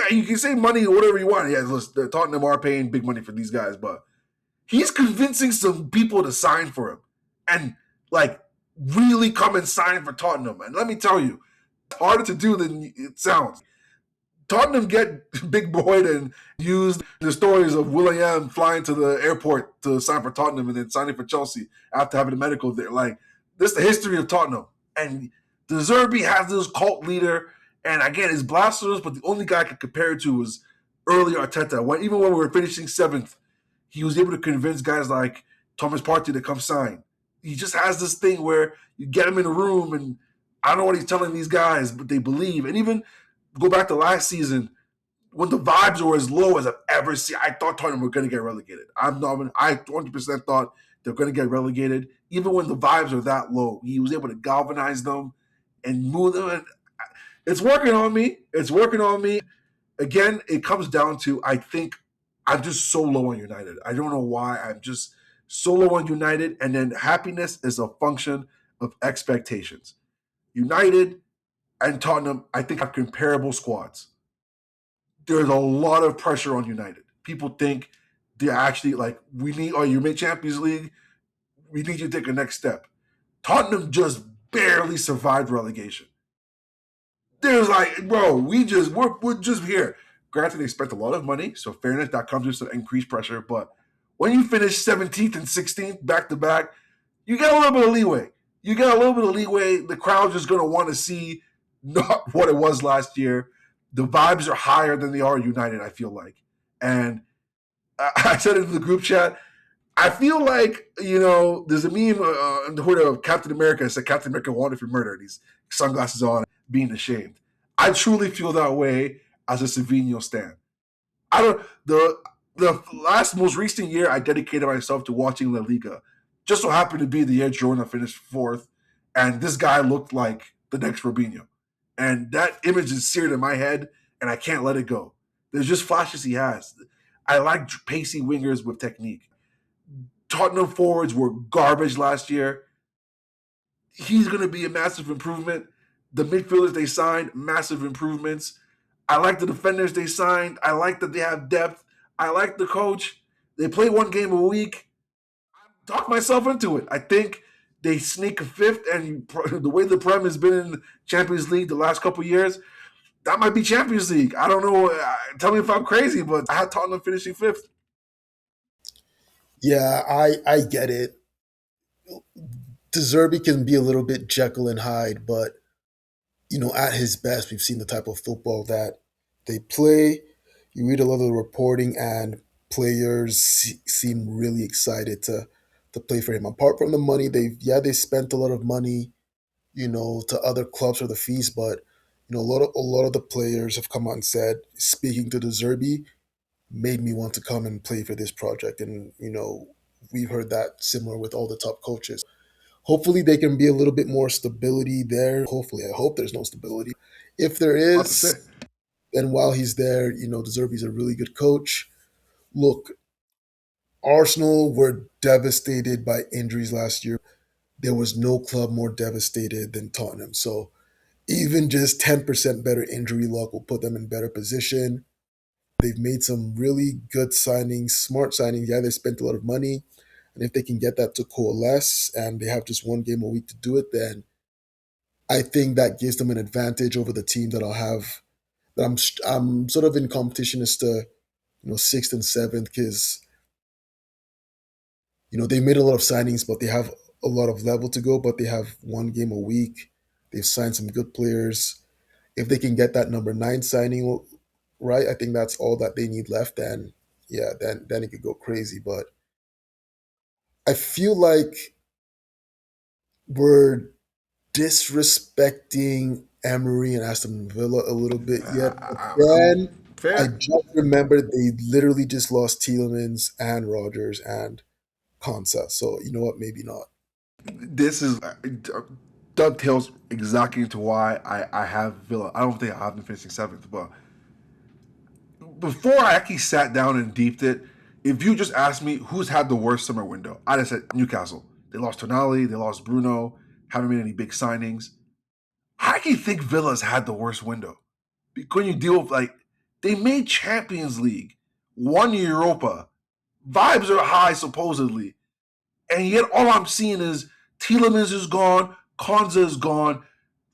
you can say money or whatever you want. Yeah, listen, the Tottenham are paying big money for these guys, but he's convincing some people to sign for him and like really come and sign for Tottenham. And let me tell you, it's harder to do than it sounds. Tottenham get big boyed and used the stories of William flying to the airport to sign for Tottenham and then signing for Chelsea after having a medical there. Like, this is the history of Tottenham. And De Zerbi has this cult leader, and again, it's blasphemous, but the only guy I could compare it to was early Arteta. Even when we were finishing seventh, he was able to convince guys like Thomas Partey to come sign. He just has this thing where you get him in a room, and I don't know what he's telling these guys, but they believe. And even go back to last season when the vibes were as low as I've ever seen. I thought Tottenham were going to get relegated. I 100% thought they're going to get relegated. Even when the vibes are that low, he was able to galvanize them and move them. And it's working on me. It's working on me. Again, it comes down to, I think I'm just so low on United. I don't know why. I'm just so low on United. And then happiness is a function of expectations. United and Tottenham, I think, have comparable squads. There's a lot of pressure on United. People think they're actually like, you made Champions League, we need you to take a next step. Tottenham just barely survived relegation. There's like, bro, we're just here. Granted, they spent a lot of money, so fairness, that comes with some increased pressure. But when you finish 17th and 16th back to back, you get a little bit of leeway. The crowd's just going to want to see not what it was last year. The vibes are higher than they are United, I feel like. And I said it in the group chat. I feel like, there's a meme in the hood of Captain America that said Captain America wanted for murder. These sunglasses on, being ashamed. I truly feel that way as a Savinho stan. I don't the last most recent year I dedicated myself to watching La Liga. Just so happened to be the year Girona finished fourth, and this guy looked like the next Robinho. And that image is seared in my head, and I can't let it go. There's just flashes he has. I like pacey wingers with technique. Tottenham forwards were garbage last year. He's going to be a massive improvement. The midfielders they signed, massive improvements. I like the defenders they signed. I like that they have depth. I like the coach. They play one game a week. Talk myself into it. I think they sneak a fifth, and the way the Prem has been in Champions League the last couple of years, that might be Champions League. I don't know. Tell me if I'm crazy, but I had Tottenham finishing fifth. Yeah, I get it. De Zerbi can be a little bit Jekyll and Hyde, but at his best, we've seen the type of football that they play. You read a lot of the reporting, and players seem really excited to play for him. Apart from the money, they spent a lot of money, to other clubs for the fees, but a lot of the players have come out and said, speaking to De Zerbi, made me want to come and play for this project, and we've heard that similar with all the top coaches. Hopefully, they can be a little bit more stability there. Hopefully, I hope there's no stability. If there About to say. is, then while he's there, De Zerbi's a really good coach. Look, Arsenal were devastated by injuries last year. There was no club more devastated than Tottenham. So even just 10% better injury luck will put them in better position. They've made some really good signings, smart signings. Yeah, they spent a lot of money. And if they can get that to coalesce and they have just one game a week to do it, then I think that gives them an advantage over the team that I'll have. That I'm sort of in competition as to sixth and seventh, because they made a lot of signings, but they have a lot of level to go. But they have one game a week. They've signed some good players. If they can get that number 9 signing right, I think that's all that they need left. And yeah, then it could go crazy. But I feel like we're disrespecting Emery and Aston Villa a little bit yet. But I'm then I fair. just remembered they literally just lost Tielemans and Rogers and Konsa. So you know what? Maybe not. This is dovetails exactly into why I have Villa. I don't think I have them finishing seventh, but before I actually sat down and deeped it, if you just asked me who's had the worst summer window, I'd have said Newcastle. They lost Tonali, they lost Bruno, haven't made any big signings. I actually think Villa's had the worst window. Because you deal with, like, they made Champions League, won Europa, vibes are high supposedly, and yet all I'm seeing is Tielemans is gone, Konza is gone,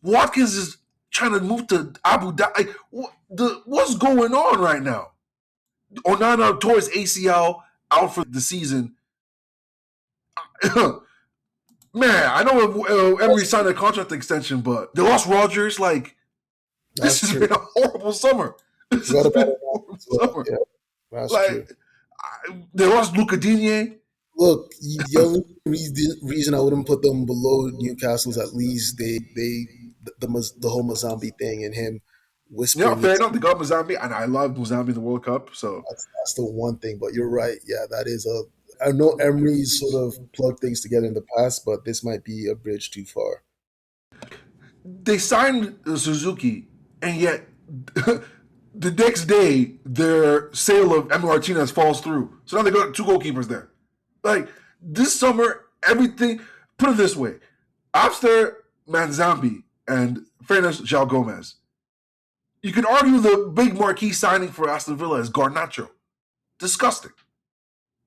Watkins is trying to move to Abu Dhabi. Like, what's going on right now? Onana towards ACL, out for the season. Man, I know Emery signed a contract extension, but they lost Rogers. Like, this That's has true. been a horrible summer. This Forgot has about been it a horrible as well. summer. Yeah, that's true. Like, they lost Luca Digne. Look, the only reason I wouldn't put them below Newcastle is at least the whole Mazambi thing and him Yeah, whispering fair it. enough. They got Mozambique, and I love Mozambique in the World Cup. So That's the one thing. But you're right. Yeah, that is a. I know Emery's sort of plugged things together in the past, but this might be a bridge too far. they signed Suzuki, and yet the next day their sale of Emmy Martinez falls through. So now they got two goalkeepers there. Like, this summer, everything. Put it this way: after Manzambi and Fernandes João Gomez, you could argue the big marquee signing for Aston Villa is Garnacho. Disgusting.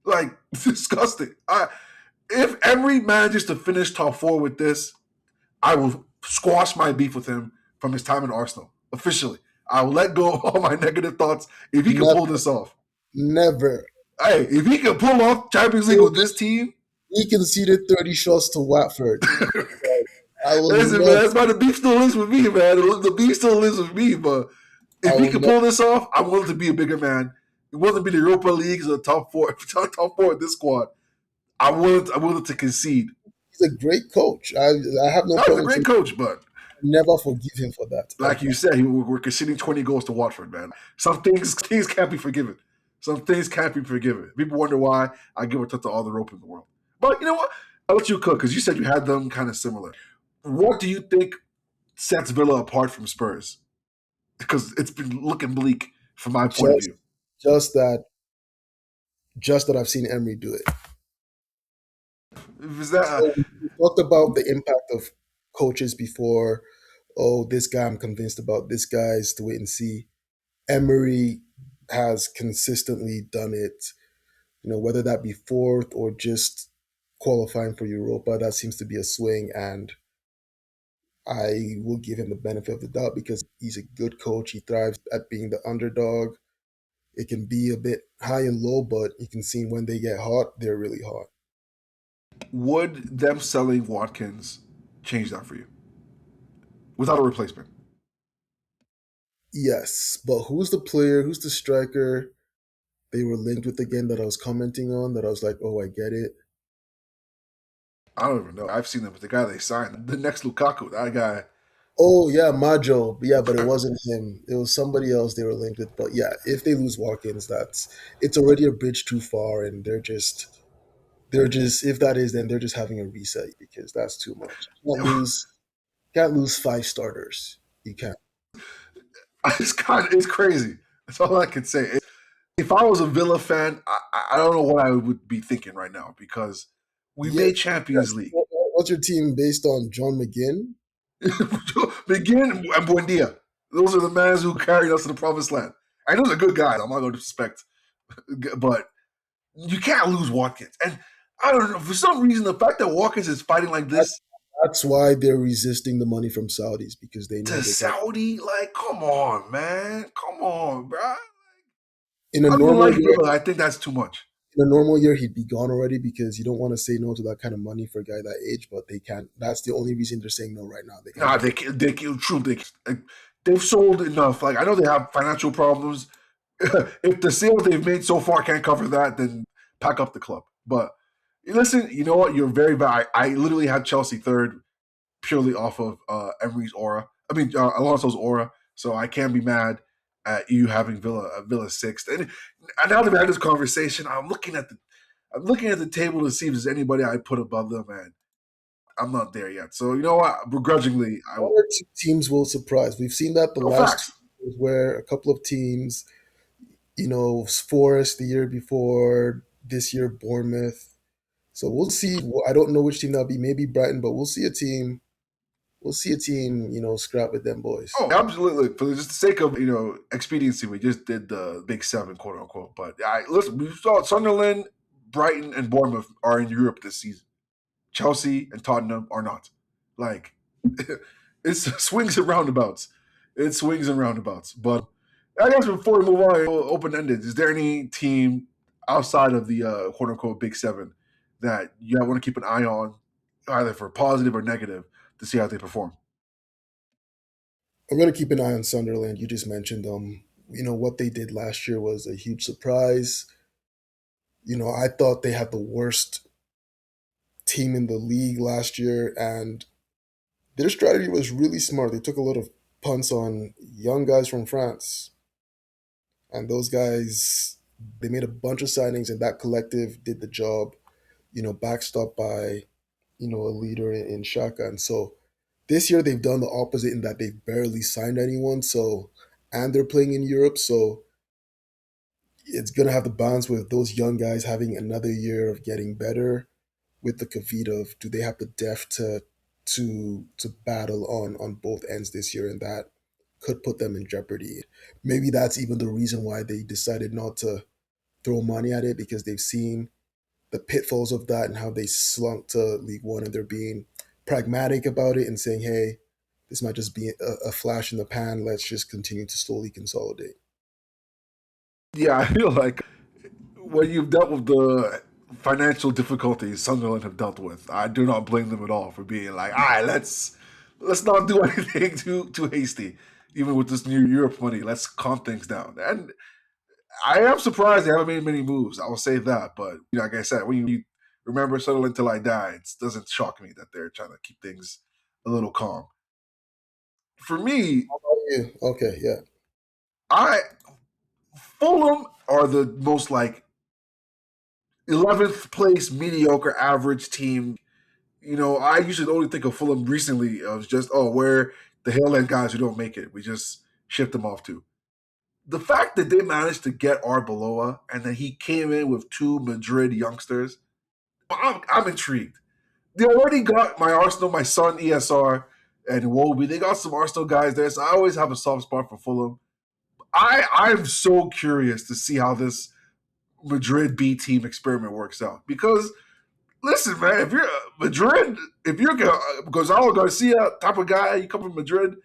Like, disgusting. If Emery manages to finish top four with this, I will squash my beef with him from his time in Arsenal. Officially. I will let go of all my negative thoughts if he can Never, pull this off. never. Hey, if he can pull off Champions League with this team, He conceded 30 shots to Watford. I will listen, man, never. that's why the beef still lives with me, man. The beef still lives with me, but I if he will can never. pull this off, I'm willing to be a bigger man. I'm willing to be the Europa Leagues or the top four, top four in this squad. I'm willing to concede. He's a great coach. I have no No, he's a problem great saying coach, but never forgive him for that like ever. you said, we're conceding 20 goals to Watford, man. Some things can't be forgiven. Some things can't be forgiven. People wonder why I give a to all the rope in the world. But you know what? I'll let you cook because you said you had them kind of similar. What do you think sets Villa apart from Spurs? Because it's been looking bleak from my point of Just view. just that just that I've seen Emery do it. Is that So we talked about the impact of coaches before. Oh, this guy I'm convinced about. This guy's to wait and see. Emery has consistently done it. Whether that be fourth or just qualifying for Europa, that seems to be a swing, and I will give him the benefit of the doubt because he's a good coach. He thrives at being the underdog. It can be a bit high and low, but you can see when they get hot, they're really hot. would them selling Watkins change that for you without a replacement? Yes, but who's the player? Who's the striker they were linked with again that I was commenting on that I was like, oh, I get it. I don't even know. I've seen them with the guy they signed. The next Lukaku, that guy. Oh, yeah, Majo. Yeah, but it wasn't him. It was somebody else they were linked with. But yeah, if they lose Watkins, it's already a bridge too far, and they're just if that is, then they're just having a reset because that's too much. Can't lose five starters. You can't. It's crazy. That's all I can say. If I was a Villa fan, I don't know what I would be thinking right now because we Yeah, made Champions yes. League. What's your team based on? John McGinn? Begin and Buendia. Those are the men who carried us to the promised land. I know they're good guys. I'm not going to disrespect, but you can't lose Watkins. And I don't know, for some reason, the fact that Watkins is fighting like this That's why they're resisting the money from Saudis because they know to they got. Saudi, like, come on, man. Come on, bro. In a Other than normal like year, Villa, I think that's too much. he'd be gone already because you don't want to say no to that kind of money for a guy that age, but they can't. That's the only reason they're saying no right now. They Nah, can't. they've sold enough. Like, I know they have financial problems. If the sales they've made so far can't cover that, then pack up the club. But listen, you know what? You're very bad. I literally had Chelsea third. purely off of Emery's aura. I mean, Alonso's aura. So I can't be mad at you having Villa sixth. And now that we had this conversation, I'm looking at the table to see if there's anybody I put above them, and I'm not there yet. So you know what? Begrudgingly, I One will. or two teams will surprise. We've seen that the No last facts. 2 years where a couple of teams, Forest the year before, this year Bournemouth. So we'll see. I don't know which team that'll be. Maybe Brighton, but we'll see a team. We'll see a team, scrap with them boys. Oh, absolutely. For just the sake of expediency, we just did the big seven, quote unquote. But listen, we saw Sunderland, Brighton, and Bournemouth are in Europe this season. Chelsea and Tottenham are not. Like, it's swings and roundabouts. It swings and roundabouts. But I guess before we move on, open ended, is there any team outside of the quote unquote big seven that you want to keep an eye on, either for positive or negative, to see how they perform? I'm gonna keep an eye on Sunderland. You just mentioned them. What they did last year was a huge surprise. I thought they had the worst team in the league last year, and their strategy was really smart. They took a lot of punts on young guys from France, and those guys, they made a bunch of signings, and that collective did the job. Backstopped by a leader in Shaka, and so this year they've done the opposite in that they've barely signed anyone. So, and they're playing in Europe, so it's gonna have to balance with those young guys having another year of getting better, with the caveat of, do they have the depth to battle on both ends this year, and that could put them in jeopardy. Maybe that's even the reason why they decided not to throw money at it, because they've seen the pitfalls of that and how they slunk to League One, and they're being pragmatic about it and saying, hey, this might just be a flash in the pan. Let's just continue to slowly consolidate. Yeah, I feel like when you've dealt with the financial difficulties Sunderland have dealt with, I do not blame them at all for being like, all right, let's not do anything too hasty. Even with this new Europe money, let's calm things down. And I am surprised they haven't made many moves. I will say that. But like I said, when you remember Sunderland till I die, it doesn't shock me that they're trying to keep things a little calm. For me, How about you? Okay, yeah. I Fulham are the most like 11th place mediocre average team. I usually only think of Fulham recently of just, where the Hill End guys who don't make it. We just shipped them off to. The fact that they managed to get Arbeloa and that he came in with two Madrid youngsters, I'm intrigued. They already got my Arsenal, my son ESR, and Wobie. They got some Arsenal guys there, so I always have a soft spot for Fulham. I'm so curious to see how this Madrid B team experiment works out, because listen, man, if you're Madrid, if you're Gonzalo Garcia type of guy, you come from Madrid.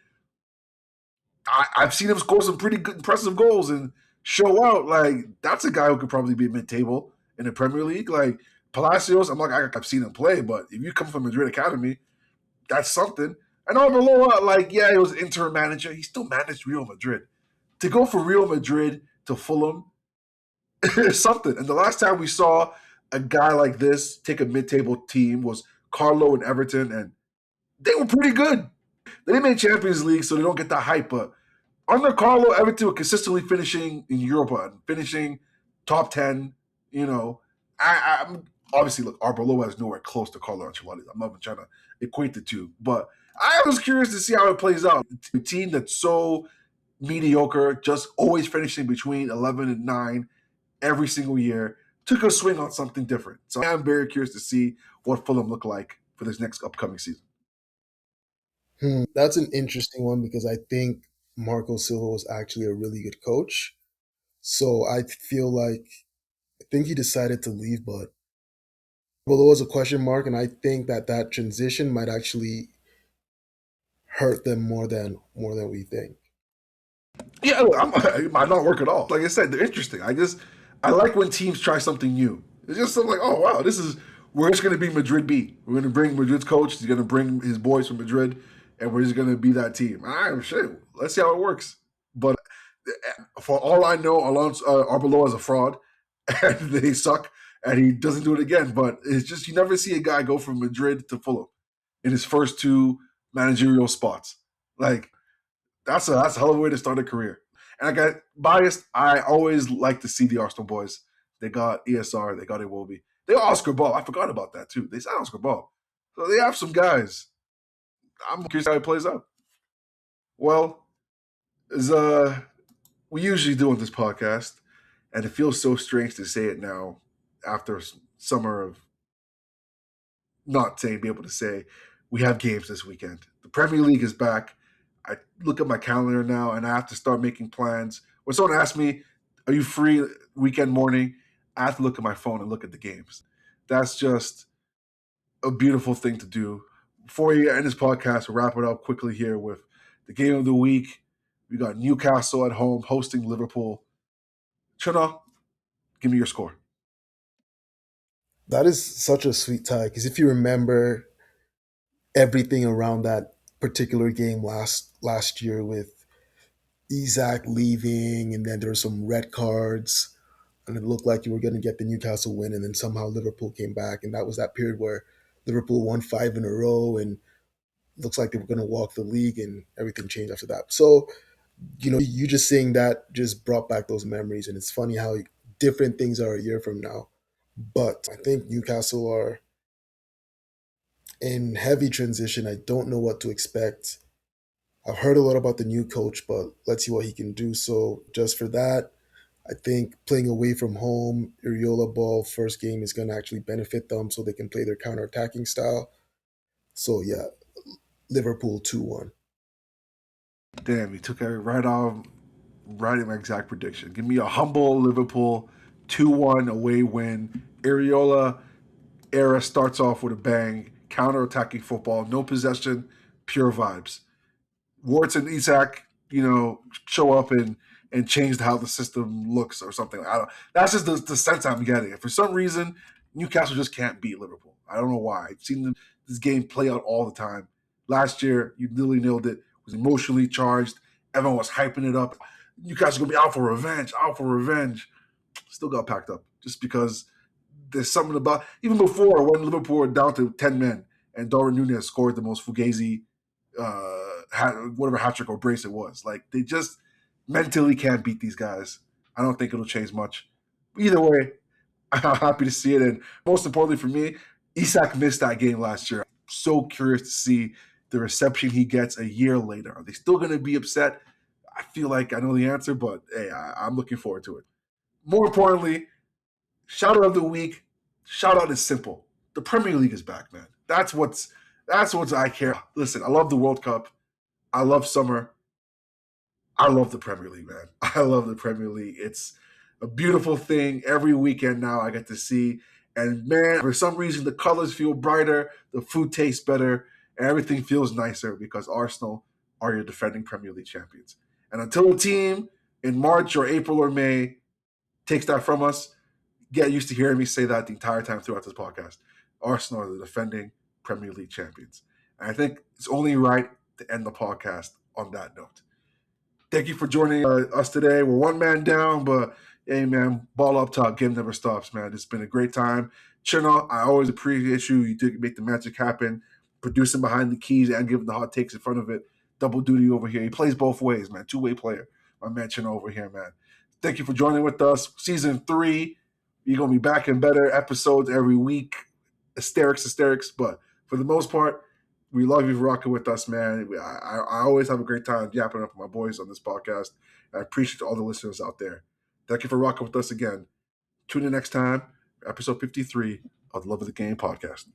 I've seen him score some pretty good, impressive goals and show out. Like, that's a guy who could probably be mid-table in the Premier League. Like Palacios, I've seen him play, but if you come from Madrid Academy, that's something. And Arbeloa, he was interim manager. He still managed Real Madrid. To go from Real Madrid to Fulham is something. And the last time we saw a guy like this take a mid-table team was Carlo and Everton, and they were pretty good. They didn't make Champions League, so they don't get that hype. But under Carlo, Everton were consistently finishing in Europa, finishing top 10. I'm obviously, look, Arbeloa is nowhere close to Carlo Ancelotti. I'm not even trying to equate the two, but I was curious to see how it plays out. A team that's so mediocre, just always finishing between 11 and 9 every single year, took a swing on something different. So I'm very curious to see what Fulham look like for this next upcoming season. That's an interesting one, because I think Marco Silva was actually a really good coach. So I feel like, I think he decided to leave, but below is a question mark, and I think that transition might actually hurt them more than we think. Yeah, look, it might not work at all. Like I said, they're interesting. I like when teams try something new. It's just something like, oh wow, we're just going to be Madrid B. We're going to bring Madrid's coach. He's going to bring his boys from Madrid, and we're just going to be that team. All right, shit. Let's see how it works. But for all I know, Alonso Arbeloa is a fraud, and they suck, and he doesn't do it again. But it's just, you never see a guy go from Madrid to Fulham in his first two managerial spots. Like that's a hell of a way to start a career. And I got biased. I always like to see the Arsenal boys. They got ESR, they got Iwobi. They got Oscar Ball. I forgot about that too. They signed Oscar Ball. So they have some guys. I'm curious how it plays out. Well, as we usually do on this podcast, and it feels so strange to say it now after summer of not saying, be able to say, we have games this weekend. The Premier League is back. I look at my calendar now and I have to start making plans. When someone asks me, are you free weekend morning? I have to look at my phone and look at the games. That's just a beautiful thing to do. Before you end this podcast, we'll wrap it up quickly here with the game of the week. We got Newcastle at home hosting Liverpool. Chuna, give me your score. That is such a sweet tie because if you remember everything around that particular game last year with Isaac leaving, and then there were some red cards, and it looked like you were going to get the Newcastle win, and then somehow Liverpool came back, and that was that period where Liverpool won 5 in a row, and looks like they were going to walk the league, and everything changed after that. So, you just saying that just brought back those memories, and it's funny how different things are a year from now. But I think Newcastle are in heavy transition. I don't know what to expect. I've heard a lot about the new coach, but let's see what he can do. So just for that, I think playing away from home, Iriola ball first game is going to actually benefit them so they can play their counter-attacking style. So yeah, Liverpool 2-1. Damn, you took it right off, right in my exact prediction. Give me a humble Liverpool 2-1 away win. Ariola era starts off with a bang, counter-attacking football, no possession, pure vibes. Warts and Isak, show up and change how the system looks or something. I don't. That's just the sense I'm getting. For some reason, Newcastle just can't beat Liverpool. I don't know why. I've seen this game play out all the time. Last year, you nearly nailed it. It was emotionally charged. Everyone was hyping it up. Newcastle gonna be out for revenge. Out for revenge. Still got packed up just because there's something about even before when Liverpool were down to 10 men and Darwin Núñez scored the most fugazi whatever hat trick or brace it was. Like they just mentally can't beat these guys. I don't think it'll change much. Either way, I'm happy to see it. And most importantly for me, Isak missed that game last year. I'm so curious to see the reception he gets a year later. Are they still going to be upset? I feel like I know the answer, but hey, I'm looking forward to it. More importantly, shout out of the week. Shout out is simple. The Premier League is back, man. That's what's I care. Listen, I love the World Cup. I love summer. I love the Premier League, man. I love the Premier League. It's a beautiful thing. Every weekend now I get to see. And man, for some reason the colors feel brighter, the food tastes better, and everything feels nicer because Arsenal are your defending Premier League champions. And until a team in March or April or May takes that from us, get used to hearing me say that the entire time throughout this podcast. Arsenal are the defending Premier League champions. And I think it's only right to end the podcast on that note. Thank you for joining us today. We're one man down, but hey, man, ball up top. Game never stops, man. It's been a great time. Chino, I always appreciate you. You did make the magic happen, producing behind the keys and giving the hot takes in front of it. Double duty over here. He plays both ways, man. Two-way player. My man Chino over here, man. Thank you for joining with us. Season 3. You're going to be back in better episodes every week. Hysterics. But for the most part, we love you for rocking with us, man. I always have a great time yapping up with my boys on this podcast. I appreciate all the listeners out there. Thank you for rocking with us again. Tune in next time, episode 53 of the Love of the Game podcast.